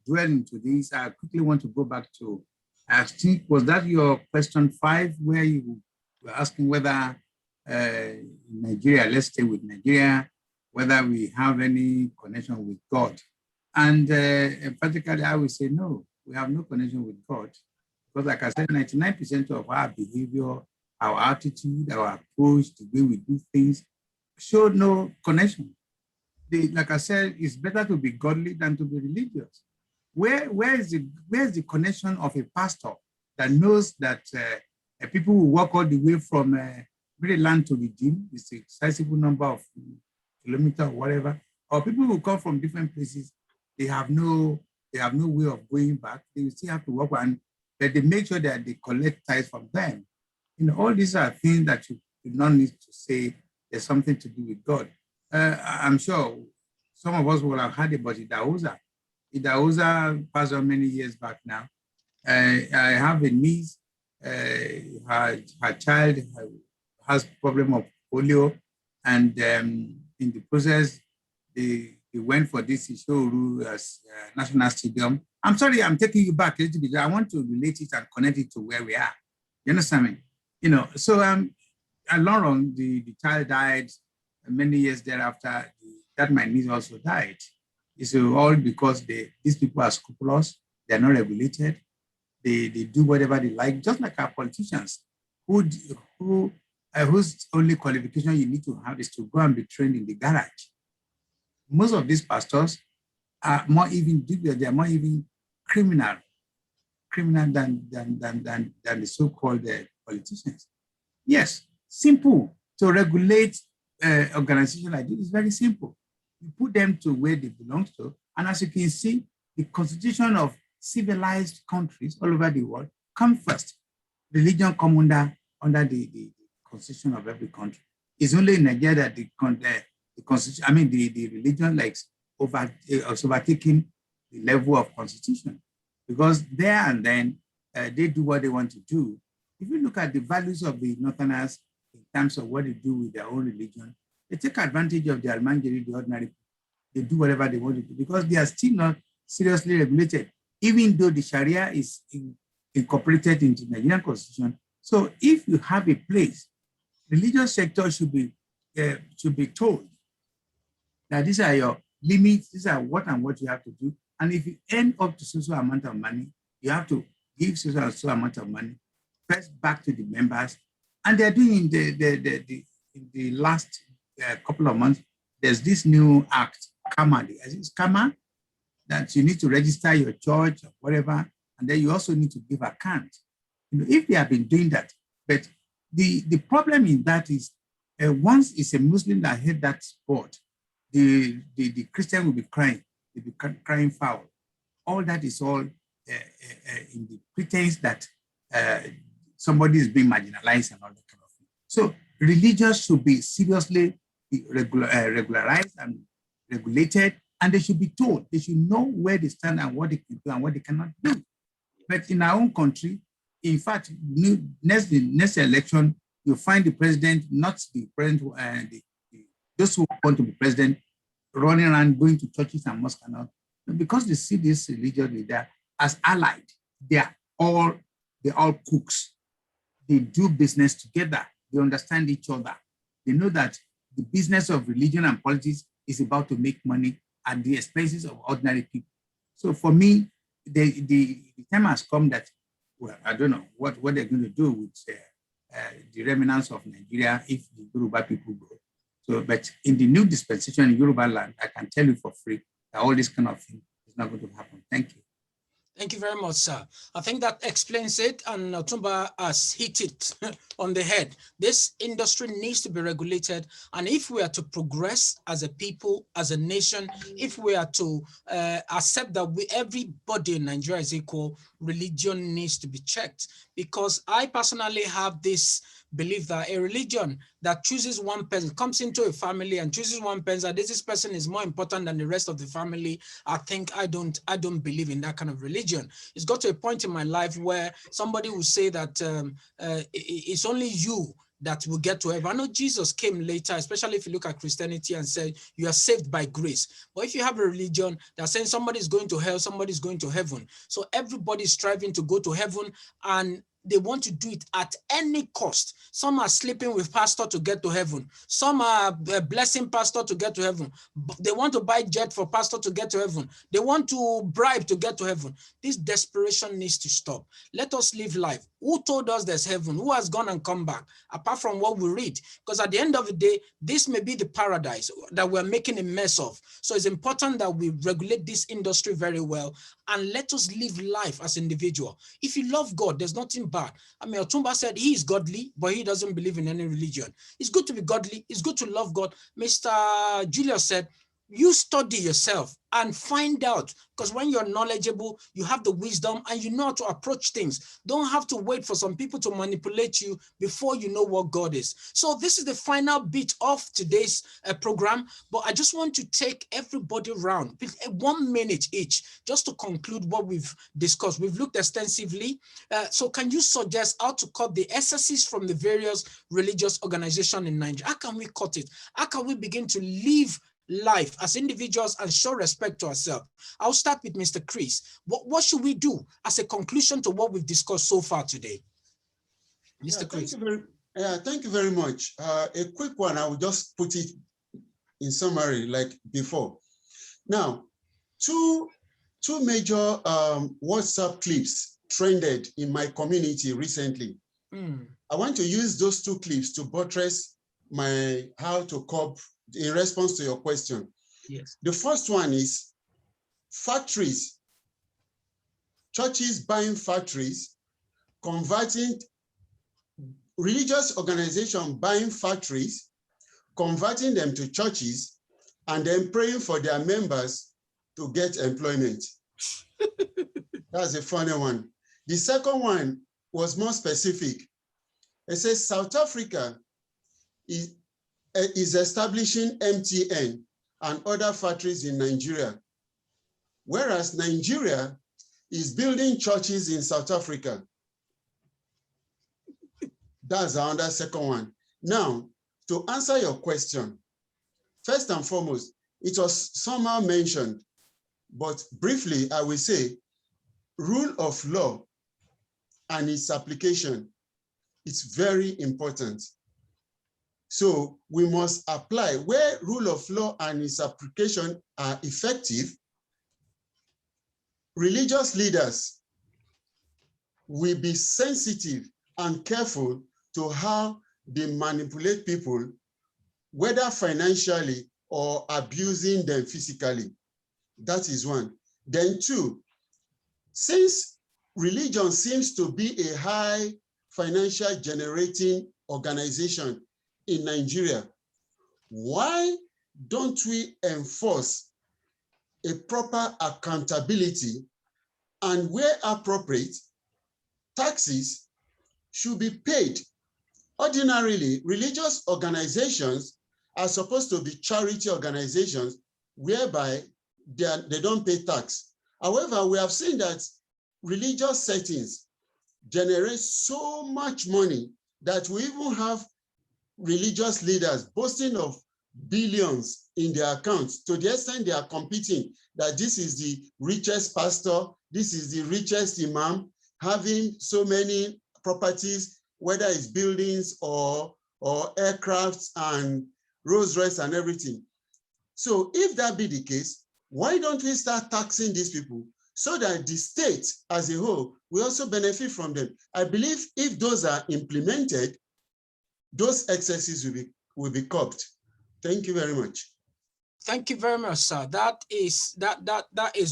dwell into this, I quickly want to go back to, I think, was that your question 5, where you were asking whether Nigeria, let's stay with Nigeria, whether we have any connection with God. And emphatically, I would say no, we have no connection with God. Because like I said, 99% of our behavior, our attitude, our approach, the way we do things, show no connection. Like I said, it's better to be godly than to be religious. Where is the connection of a pastor that knows that people will walk all the way from Maryland to Redeem? It's a sizable number of kilometers or whatever. Or people who come from different places, they have no way of going back. They will still have to walk, but they make sure that they collect tithes from them. All these are things that you do not need to say there's something to do with God. I'm sure some of us will have heard about Idahosa. Idahosa passed on many years back now. I have a niece, her child has problem of polio, and in the process, they went for this Ishoru National Stadium. I'm sorry, I'm taking you back a little bit. I want to relate it and connect it to where we are. You understand me? So along on, the child died. Many years thereafter, that my niece also died. It's all because these people are scrupulous, they're not regulated, they do whatever they like, just like our politicians, whose only qualification you need to have is to go and be trained in the garage. Most of these pastors are more even criminal than the so-called politicians. Yes, simple to regulate. Organization like this is very simple. You put them to where they belong to, and as you can see, the constitution of civilized countries all over the world come first. Religion come under the constitution of every country. It's only in Nigeria that the constitution, the religion overtaking the level of constitution, because there and then they do what they want to do. If you look at the values of the Northerners, in terms of what they do with their own religion, they take advantage of the Almangiri, the ordinary people. They do whatever they want to do because they are still not seriously regulated, even though the Sharia is incorporated into the Nigerian constitution. So if you have a place, religious sector should be told that these are your limits, these are what you have to do. And if you end up to social amount of money, you have to give social amount of money first back to the members. And they're doing in the last couple of months, there's this new act, Kama, that you need to register your church or whatever, and then you also need to give account. If they have been doing that, but the problem in that is once it's a Muslim that hit that spot, the Christian will be crying. They'll be crying foul. All that is all in the pretense that somebody is being marginalized and all that kind of thing. So religions should be seriously regularized and regulated, and they should be told. They should know where they stand and what they can do and what they cannot do. But in our own country, in fact, next election, you'll find the president, not the president, those who want to be president, running around, going to churches and mosques and all. Because they see this religious leader as allied. They're all cooks. They do business together. They understand each other. They know that the business of religion and politics is about to make money at the expenses of ordinary people. So for me, the time has come that, well, I don't know what they're going to do with the remnants of Nigeria if the Yoruba people go. So, but in the new dispensation in Yoruba land, I can tell you for free that all this kind of thing is not going to happen. Thank you. Thank you very much, sir. I think that explains it, and Otumba has hit it on the head. This industry needs to be regulated, and if we are to progress as a people, as a nation, if we are to accept that everybody in Nigeria is equal, religion needs to be checked. Because I personally have this belief that a religion that chooses one person, comes into a family and chooses one person, that this person is more important than the rest of the family, I think I don't believe in that kind of religion. It's got to a point in my life where somebody will say that it's only you that will get to heaven. I know Jesus came later, especially if you look at Christianity, and said you are saved by grace. But if you have a religion that's saying somebody's going to hell, somebody's going to heaven. So everybody's striving to go to heaven, and they want to do it at any cost. Some are sleeping with pastor to get to heaven. Some are blessing pastor to get to heaven. They want to buy jet for pastor to get to heaven. They want to bribe to get to heaven. This desperation needs to stop. Let us live life. Who told us there's heaven? Who has gone and come back? Apart from what we read. Because at the end of the day, this may be the paradise that we're making a mess of. So it's important that we regulate this industry very well, and let us live life as individual. If you love God, there's nothing bad. I mean, Otumba said he is godly, but he doesn't believe in any religion. It's good to be godly. It's good to love God. Mr. Julius said, you study yourself and find out, because when you're knowledgeable, you have the wisdom and you know how to approach things. Don't have to wait for some people to manipulate you before you know what God is. So this is the final bit of today's program, but I just want to take everybody around, 1 minute each, just to conclude what we've discussed. We've looked extensively. So can you suggest how to cut the excesses from the various religious organizations in Nigeria? How can we cut it? How can we begin to live life as individuals and show respect to ourselves? I'll start with Mr. Chris. What should we do as a conclusion to what we've discussed so far today? Mr. Chris. Thank you very much. A quick one, I will just put it in summary like before. Now, two major WhatsApp clips trended in my community recently. I want to use those two clips to buttress my how to cope in response to your question. Yes. The first one is factories, churches buying factories, converting religious organizations buying factories, converting them to churches, and then praying for their members to get employment. That's a funny one. The second one was more specific. It says South Africa is establishing MTN and other factories in Nigeria, whereas Nigeria is building churches in South Africa. That's another second one. Now, to answer your question, first and foremost, it was somehow mentioned, but briefly, I will say, rule of law and its application is very important. So we must apply where rule of law and its application are effective. Religious leaders will be sensitive and careful to how they manipulate people, whether financially or abusing them physically. That is one. Then two, since religion seems to be a high financial generating organization, in Nigeria, why don't we enforce a proper accountability, and where appropriate, taxes should be paid? Ordinarily, religious organizations are supposed to be charity organizations whereby they don't pay tax. However, we have seen that religious settings generate so much money that we even have religious leaders boasting of billions in their accounts, to the extent they are competing that this is the richest pastor, this is the richest imam, having so many properties, whether it's buildings or aircrafts and Rolls Royce and everything. So if that be the case, why don't we start taxing these people so that the state as a whole will also benefit from them? I believe if those are implemented, those excesses will be curbed. Thank you very much. Thank you very much, sir. That is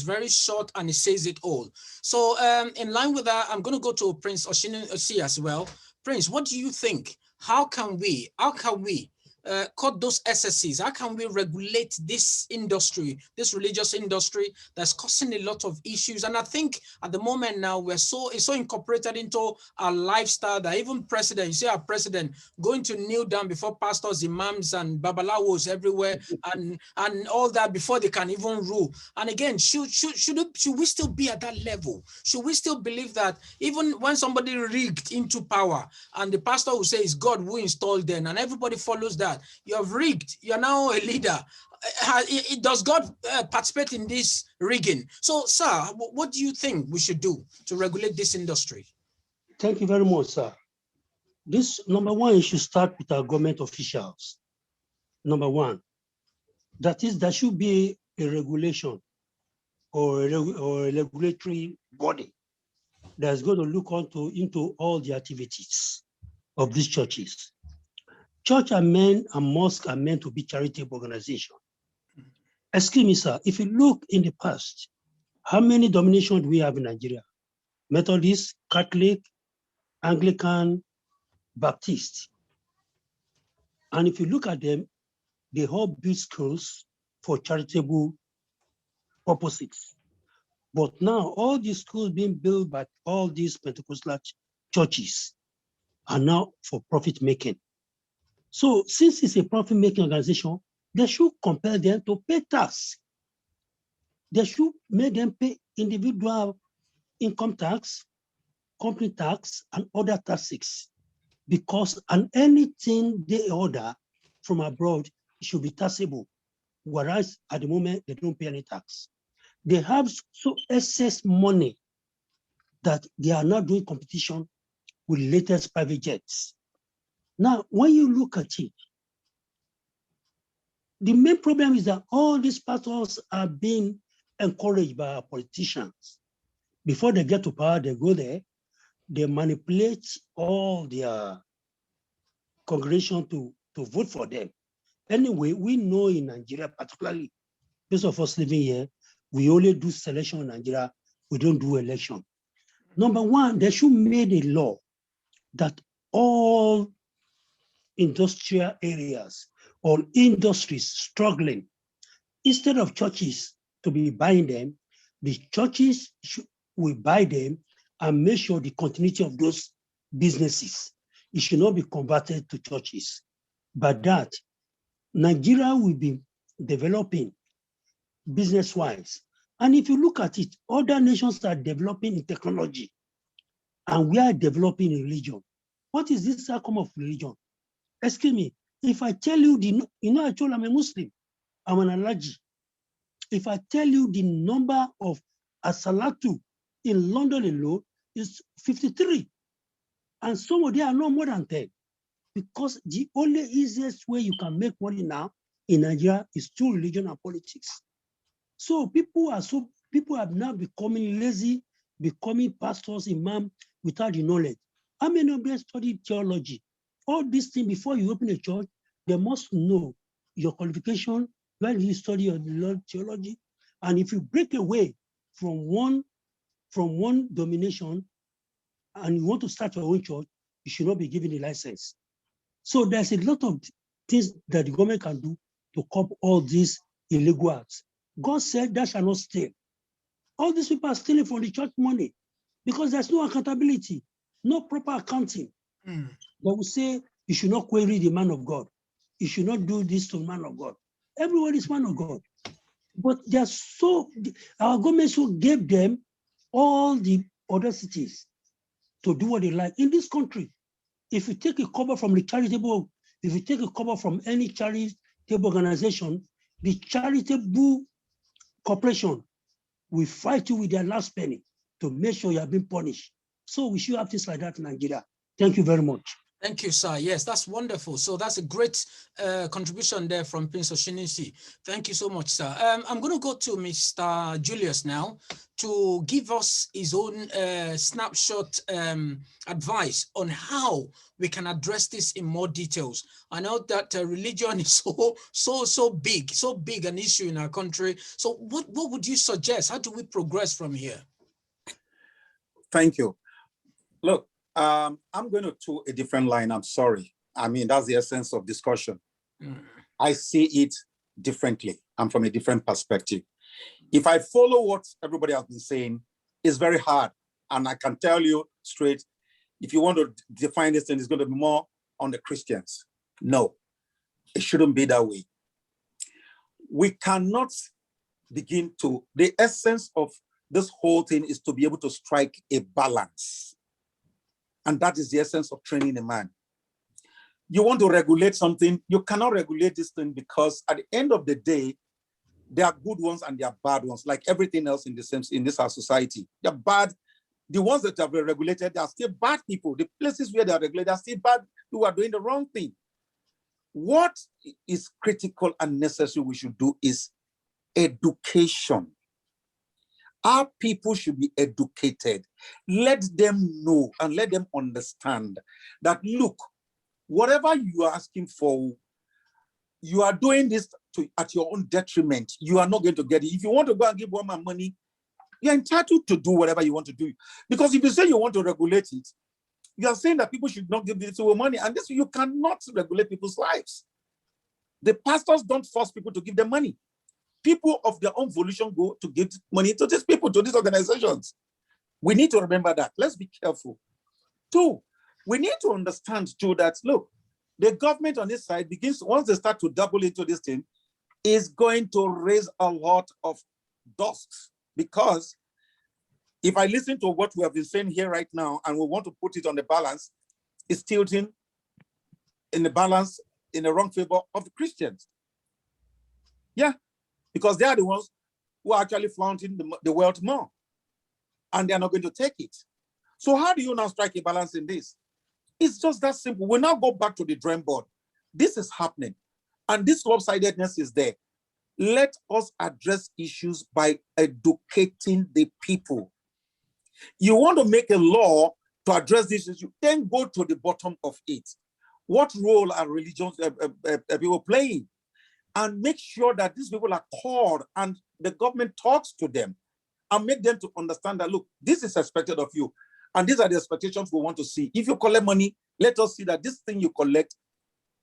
very short, and it says it all. So in line with that, I'm going to go to Prince Osi as well. Prince, what do you think? How can we cut those excesses? How can we regulate this industry, this religious industry that's causing a lot of issues? And I think at the moment now it's so incorporated into our lifestyle that even president, you see our president going to kneel down before pastors, imams, and babalawos everywhere, and all that before they can even rule. And again, should we still be at that level? Should we still believe that even when somebody rigged into power and the pastor will say it's God who installed them and everybody follows that, you have rigged, you're now a leader. Does God participate in this rigging? So, sir, what do you think we should do to regulate this industry? Thank you very much, sir. This, number one, you should start with our government officials. Number one, that is, there should be a regulation or a regulatory body that's going to look into all the activities of these churches. Church and mosque are meant to be charitable organizations. Excuse me, sir, if you look in the past, how many denominations do we have in Nigeria? Methodist, Catholic, Anglican, Baptist. And if you look at them, they all build schools for charitable purposes. But now all these schools being built by all these Pentecostal churches are now for profit making. So since it's a profit-making organization, they should compel them to pay tax. They should make them pay individual income tax, company tax, and other taxes. Because anything they order from abroad should be taxable, whereas at the moment they don't pay any tax. They have so excess money that they are not doing competition with latest private jets. Now, when you look at it, the main problem is that all these pastors are being encouraged by our politicians. Before they get to power, they go there, they manipulate all their congregation to vote for them. Anyway, we know in Nigeria, particularly those of us living here, we only do selection in Nigeria, we don't do election. Number one, they should make a law that all industrial areas or industries struggling, instead of churches to be buying them, the churches will buy them and make sure the continuity of those businesses. It should not be converted to churches. But that, Nigeria will be developing business-wise. And if you look at it, other nations are developing in technology, and we are developing in religion. What is this outcome of religion? Excuse me, if I tell you, I told I'm a Muslim, I'm an Alaji. If I tell you the number of As-Salatu in London alone is 53, and some of them are not more than 10, because the only easiest way you can make money now in Nigeria is through religion and politics. So people have now becoming lazy, becoming pastors, imam, without the knowledge. How many of them study theology? All these things, before you open a church, they must know your qualification, where you study your theology. And if you break away from one domination and you want to start your own church, you should not be given a license. So there's a lot of things that the government can do to curb all these illegal acts. God said that shall not steal. All these people are stealing from the church money because there's no accountability, no proper accounting. They will say, you should not query the man of God. You should not do this to the man of God. Everyone is man of God. But they're our government so gave them all the audacities to do what they like. In this country, if you take a cover from the charitable, if you take a cover from any charitable organization, the charitable corporation will fight you with their last penny to make sure you are being punished. So we should have things like that in Nigeria. Thank you very much. Thank you, sir. Yes, that's wonderful. So that's a great contribution there from Prince Oshinisi. Thank you so much, sir. I'm going to go to Mr. Julius now to give us his own snapshot advice on how we can address this in more details. I know that religion is so big an issue in our country. So what would you suggest? How do we progress from here? Thank you. Look, I'm going to a different line. I'm sorry. I mean, that's the essence of discussion. I see it differently. I'm from a different perspective. If I follow what everybody has been saying, it's very hard. And I can tell you straight, if you want to define this thing, it's going to be more on the Christians. No, it shouldn't be that way. We cannot begin to, the essence of this whole thing is to be able to strike a balance. And that is the essence of training a man. You want to regulate something, you cannot regulate this thing because at the end of the day, there are good ones and there are bad ones, like everything else in this our society. They're bad. The ones that have been regulated, they are still bad people. The places where they are regulated are still bad who are doing the wrong thing. What is critical and necessary we should do is education. Our people should be educated. Let them know and let them understand that, look, whatever you are asking for, you are doing this at your own detriment. You are not going to get it. If you want to go and give one man money, you're entitled to do whatever you want to do. Because if you say you want to regulate it, you are saying that people should not give this money, and this you cannot regulate people's lives. The pastors don't force people to give them money. People of their own volition go to give money to these people, to these organizations. We need to remember that. Let's be careful. Two, we need to understand too that, look, the government on this side begins, once they start to double into this thing, is going to raise a lot of dust. Because if I listen to what we have been saying here right now, and we want to put it on the balance, it's tilting in the balance in the wrong favor of the Christians. Yeah. Because they are the ones who are actually flaunting the wealth more. And they are not going to take it. So how do you now strike a balance in this? It's just that simple. We now go back to the drawing board. This is happening. And this lopsidedness is there. Let us address issues by educating the people. You want to make a law to address this issue, then go to the bottom of it. What role are religions people playing? And make sure that these people are called and the government talks to them and make them to understand that, look, this is expected of you. And these are the expectations we want to see. If you collect money, let us see that this thing you collect,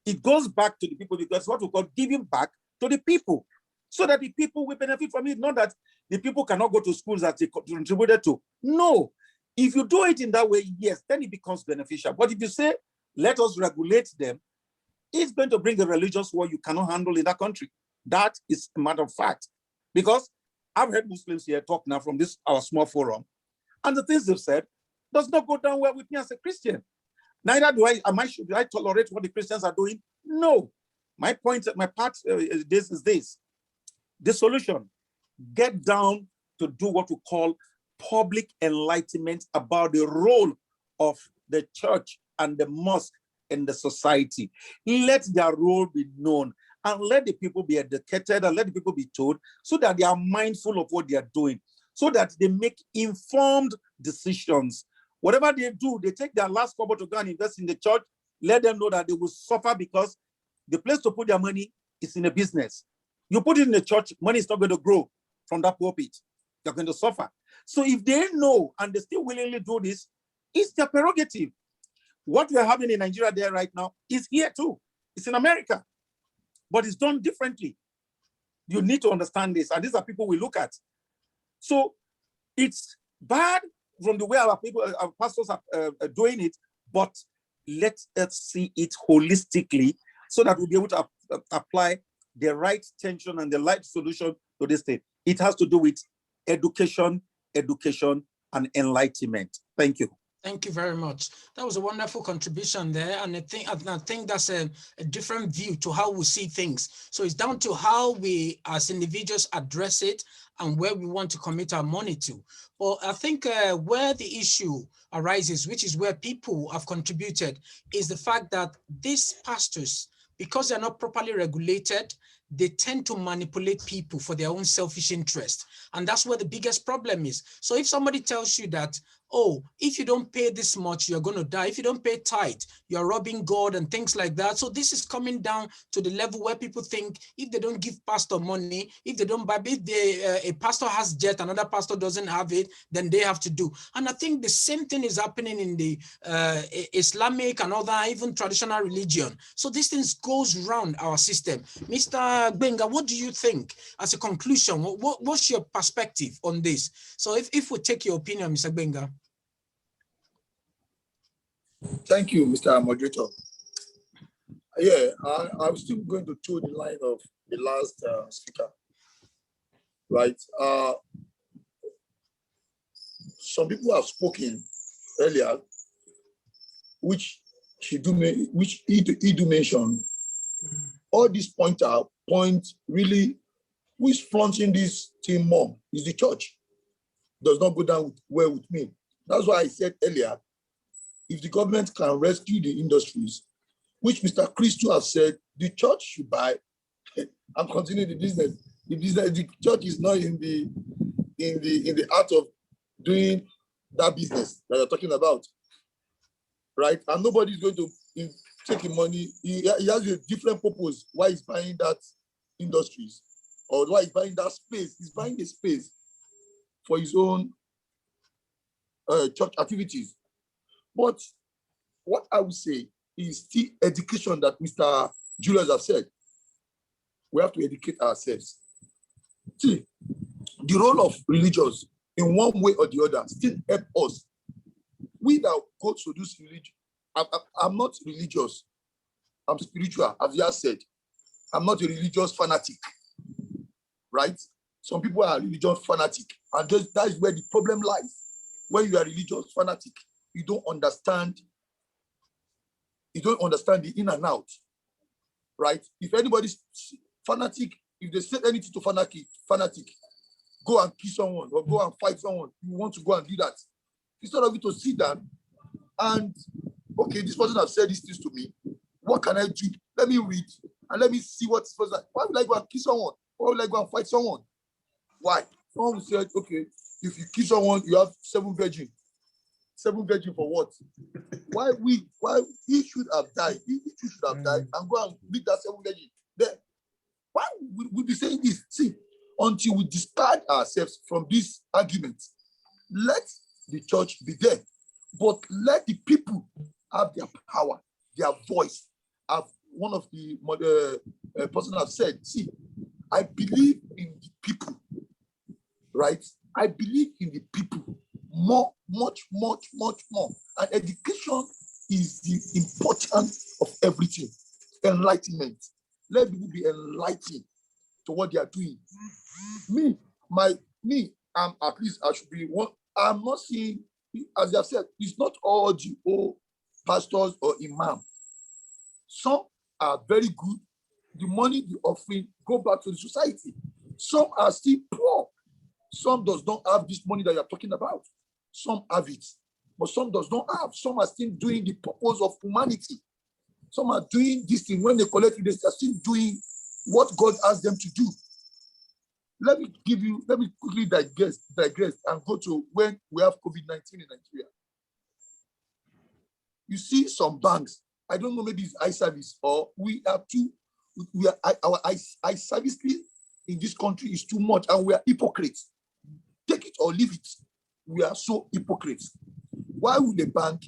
it goes back to the people, because what we call giving back to the people, so that the people will benefit from it. Not that the people cannot go to schools that they contributed to. No. If you do it in that way, yes, then it becomes beneficial. But if you say, let us regulate them, it's going to bring a religious war you cannot handle in that country. That is a matter of fact. Because I've heard Muslims here talk now from this our small forum, and the things they've said does not go down well with me as a Christian. Neither do should I tolerate what the Christians are doing? No. My part is this. The solution, get down to do what we call public enlightenment about the role of the church and the mosque in the society. Let their role be known and let the people be educated and let the people be told so that they are mindful of what they are doing, so that they make informed decisions. Whatever they do, they take their last kobo to go and invest in the church, let them know that they will suffer because the place to put their money is in a business. You put it in the church, money is not going to grow from that pulpit. You're going to suffer. So if they know and they still willingly do this, it's their prerogative. What we're having in Nigeria there right now is here too. It's in America, but it's done differently. You need to understand this, and these are people we look at. So it's bad from the way our people, our pastors are doing it, but let us see it holistically so that we'll be able to apply the right tension and the right solution to this thing. It has to do with education, and enlightenment. Thank you. Thank you very much. That was a wonderful contribution there. And I think that's a different view to how we see things. So it's down to how we as individuals address it and where we want to commit our money to. But I think where the issue arises, which is where people have contributed, is the fact that these pastors, because they're not properly regulated, they tend to manipulate people for their own selfish interest. And that's where the biggest problem is. So if somebody tells you that, oh, if you don't pay this much, you're going to die. If you don't pay tithe, you're robbing God and things like that. So this is coming down to the level where people think if they don't give pastor money, if they don't buy, if a pastor has jet, another pastor doesn't have it, then they have to do. And I think the same thing is happening in the Islamic and other, even traditional religion. So these things goes around our system. Mr. Benga, what do you think as a conclusion? What's your perspective on this? So if we take your opinion, Mr. Benga. Thank you, Mr. Moderator. Yeah, I'm still going to toe the line of the last speaker, right? Some people have spoken earlier, which he do mention. All these point really, who is flaunting this thing more is the church. Does not go down well with me. That's why I said earlier, if the government can rescue the industries, which Mr. Christo has said, the church should buy and continue the business. The church is not in the art of doing that business that you're talking about, right? And nobody's going to take him money. He has a different purpose why he's buying that industries or why he's buying that space. He's buying the space for his own church activities. But what I would say is still education that Mr. Julius has said. We have to educate ourselves. See, the role of religions in one way or the other still help us. We that go to this religion, I'm not religious. I'm spiritual, as you have said. I'm not a religious fanatic, right? Some people are religious fanatic, and that is where the problem lies. When you are religious fanatic, you don't understand the in and out, right? If anybody's fanatic, if they say anything to fanatic, go and kill someone or go and fight someone, you want to go and do that. Instead of you to sit down and, okay, this person has said these things to me. What can I do? Let me read and let me see what this person. Why would I go and kill someone? Why would I go and fight someone? Why? Someone will say, okay, if you kill someone, you have 7 virgins. 7 virgins for what? Why he should have died? He should have died and go and beat that 7 virgins. Then why would we be saying this? See, until we discard ourselves from this argument, let the church be there, but let the people have their power, their voice. One of the person have said, see, I believe in the people, right? I believe in the people much more. And education is the importance of everything. Enlightenment. Let people be enlightened to what they are doing. At least I should be one. I'm not seeing, as you have said, it's not all the old pastors or imam. Some are very good. The money, the offering, go back to the society. Some are still poor. Some does not have this money that you're talking about. Some have it, but some does not have. Some are still doing the purpose of humanity. Some are doing this thing. When they collect it, they are still doing what God asked them to do. Let me quickly digress and go to when we have COVID-19 in Nigeria. You see some banks, I don't know, maybe it's eye service or our eye service in this country is too much and we are hypocrites. Take it or leave it. We are so hypocrites. Why would the bank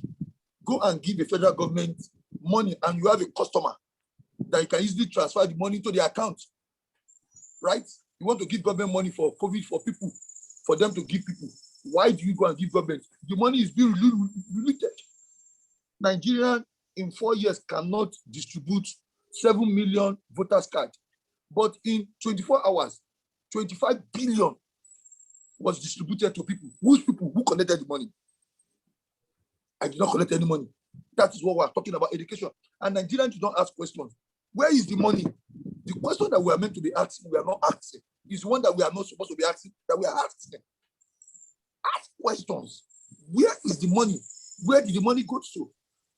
go and give the federal government money and you have a customer that you can easily transfer the money to the account, right? You want to give government money for COVID for people, for them to give people. Why do you go and give government? The money is being limited. Nigeria in 4 years cannot distribute 7 million voters card, but in 24 hours, 25 billion was distributed to people. Which people? Who collected the money? I did not collect any money. That is what we're talking about, education. And Nigerians do not ask questions. Where is the money? The question that we are meant to be asking, we are not asking. Is one that we are not supposed to be asking, that we are asking. Ask questions. Where is the money? Where did the money go to?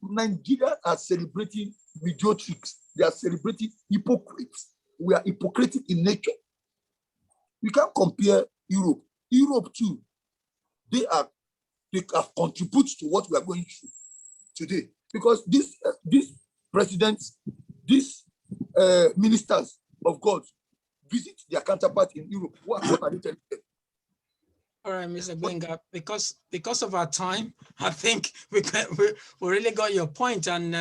Nigeria are celebrating mediocrities. They are celebrating hypocrites. We are hypocritic in nature. We can't compare Europe. Europe too, they have contributed to what we are going through today, because these presidents, these ministers of God visit their counterpart in Europe. What are they telling them? All right, Mr. Gbenga, because of our time, I think we really got your point, and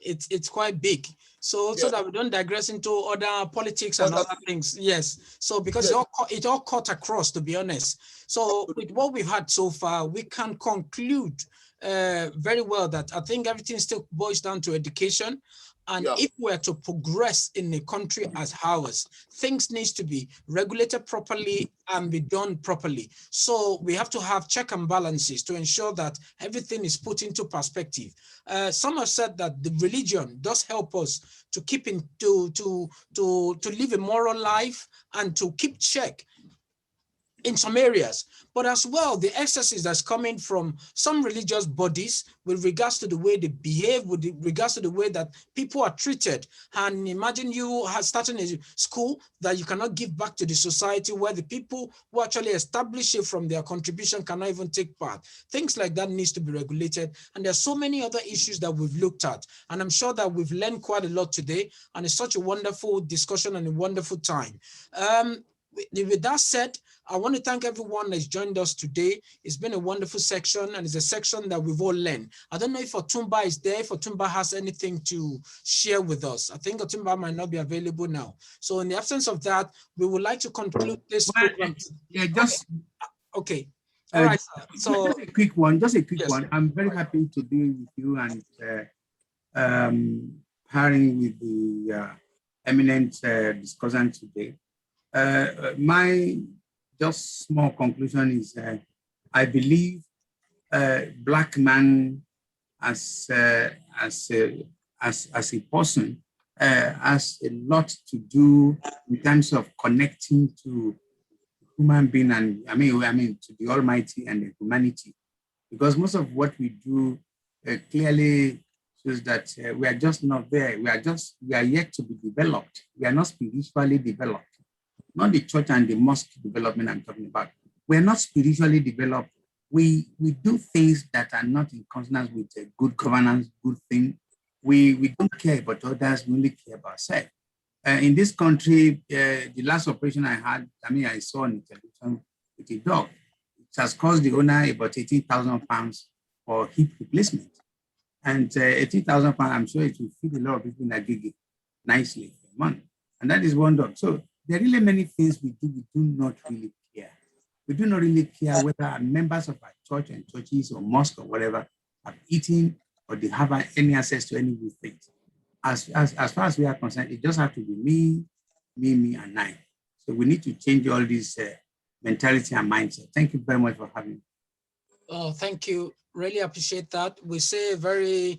it's quite big. So that we don't digress into other politics and other things. Yes. So because it all cut across, to be honest. So with what we've had so far, we can conclude very well that I think everything still boils down to education. And if we're to progress in a country as ours, things need to be regulated properly and be done properly. So we have to have check and balances to ensure that everything is put into perspective. Some have said that the religion does help us to keep to live a moral life and to keep check in some areas, but as well, the excesses that's coming from some religious bodies with regards to the way they behave, with regards to the way that people are treated. And imagine you have started a school that you cannot give back to the society, where the people who actually establish it from their contribution cannot even take part. Things like that needs to be regulated. And there's so many other issues that we've looked at. And I'm sure that we've learned quite a lot today. And it's such a wonderful discussion and a wonderful time. With that said, I want to thank everyone that's joined us today. It's been a wonderful section, and it's a section that we've all learned. I don't know if Otumba is there, if Otumba has anything to share with us. I think Otumba might not be available now. So in the absence of that, we would like to conclude this program. Yeah, just okay. All right. So just a quick one. One. I'm very happy to be with you and pairing with the eminent discussant today. My just small conclusion is I believe Black man as a person has a lot to do in terms of connecting to human being and I mean to the Almighty and the humanity, because most of what we do clearly shows that we are just not there. We are yet to be developed. We are not spiritually developed. Not the church and the mosque development I'm talking about. We're not spiritually developed. We do things that are not in consonance with good governance, good thing. We don't care about others, we only care about ourselves. In this country, the last operation I had, I saw on the television with a dog. It has cost the owner about £18,000 for hip replacement. And £18,000, I'm sure it will feed a lot of people in Agege nicely for a month. And that is one dog. So there are really many things we do not really care. We do not really care whether members of our church and churches or mosque or whatever have eaten or they have any access to any good things. As far as we are concerned, it just has to be me, and I. So we need to change all this mentality and mindset. Thank you very much for having me. Oh, thank you. Really appreciate that. We say a very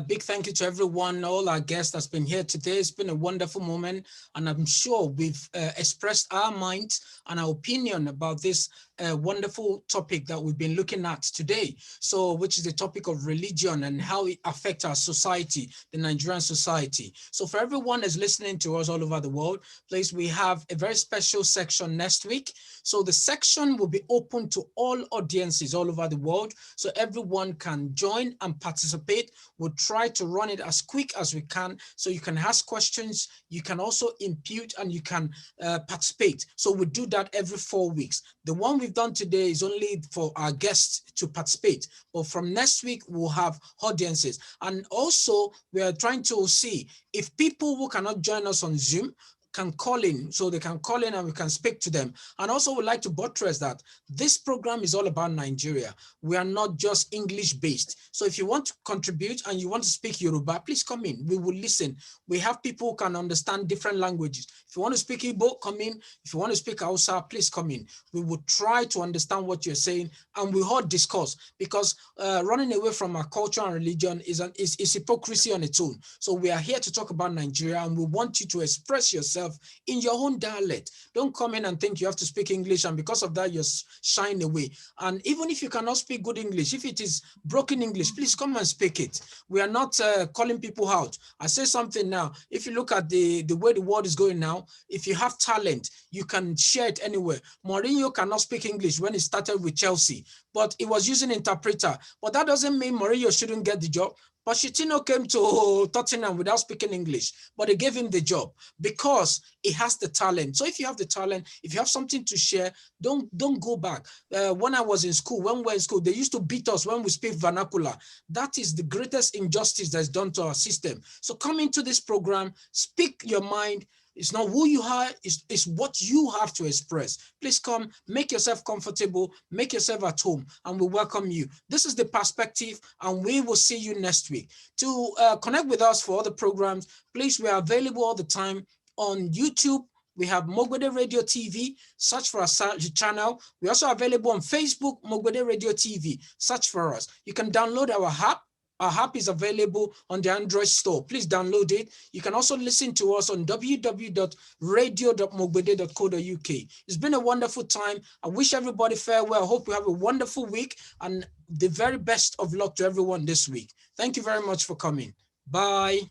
big thank you to everyone, all our guests that's been here today. It's been a wonderful moment, and I'm sure we've expressed our minds and our opinion about this wonderful topic that we've been looking at today. So, which is the topic of religion and how it affects our society, the Nigerian society. So for everyone that's listening to us all over the world, please, we have a very special section next week. So the section will be open to all audiences all over the world. So everyone can join and participate. We'll try to run it as quick as we can, so you can ask questions, you can also impute, and you can participate. So we do that every 4 weeks. The one we've done today is only for our guests to participate, but from next week we'll have audiences. And also we are trying to see if people who cannot join us on Zoom can call in, so they can call in and we can speak to them. And also would like to buttress that this program is all about Nigeria. We are not just English based. So if you want to contribute and you want to speak Yoruba, please come in. We will listen. We have people who can understand different languages. If you want to speak Igbo, come in. If you want to speak Hausa, please come in. We will try to understand what you're saying and we all discuss, because running away from our culture and religion is hypocrisy on its own. So we are here to talk about Nigeria and we want you to express yourself in your own dialect. Don't come in and think you have to speak English and because of that you're shying away. And even if you cannot speak good English, if it is broken English, please come and speak it. We are not calling people out. I say something now. If you look at the way the world is going now, if you have talent, you can share it anywhere. Mourinho cannot speak English when he started with Chelsea, but he was using interpreter. But that doesn't mean Mourinho shouldn't get the job. Pochettino came to Tottenham without speaking English, but they gave him the job because he has the talent. So if you have the talent, if you have something to share, don't go back. When I was in school, when we were in school, they used to beat us when we speak vernacular. That is the greatest injustice that's done to our system. So come into this program, speak your mind. It's not who you are, it's what you have to express. Please come, make yourself comfortable, make yourself at home, and we welcome you. This is The Perspective, and we will see you next week. To connect with us for other programs, please, we are available all the time on YouTube. We have MOGBEDE Radio TV, search for our channel. We're also available on Facebook, MOGBEDE Radio TV, search for us. You can download our app. Our app is available on the Android store. Please download it. You can also listen to us on www.radio.mogbede.co.uk. It's been a wonderful time. I wish everybody farewell. I hope you have a wonderful week and the very best of luck to everyone this week. Thank you very much for coming. Bye.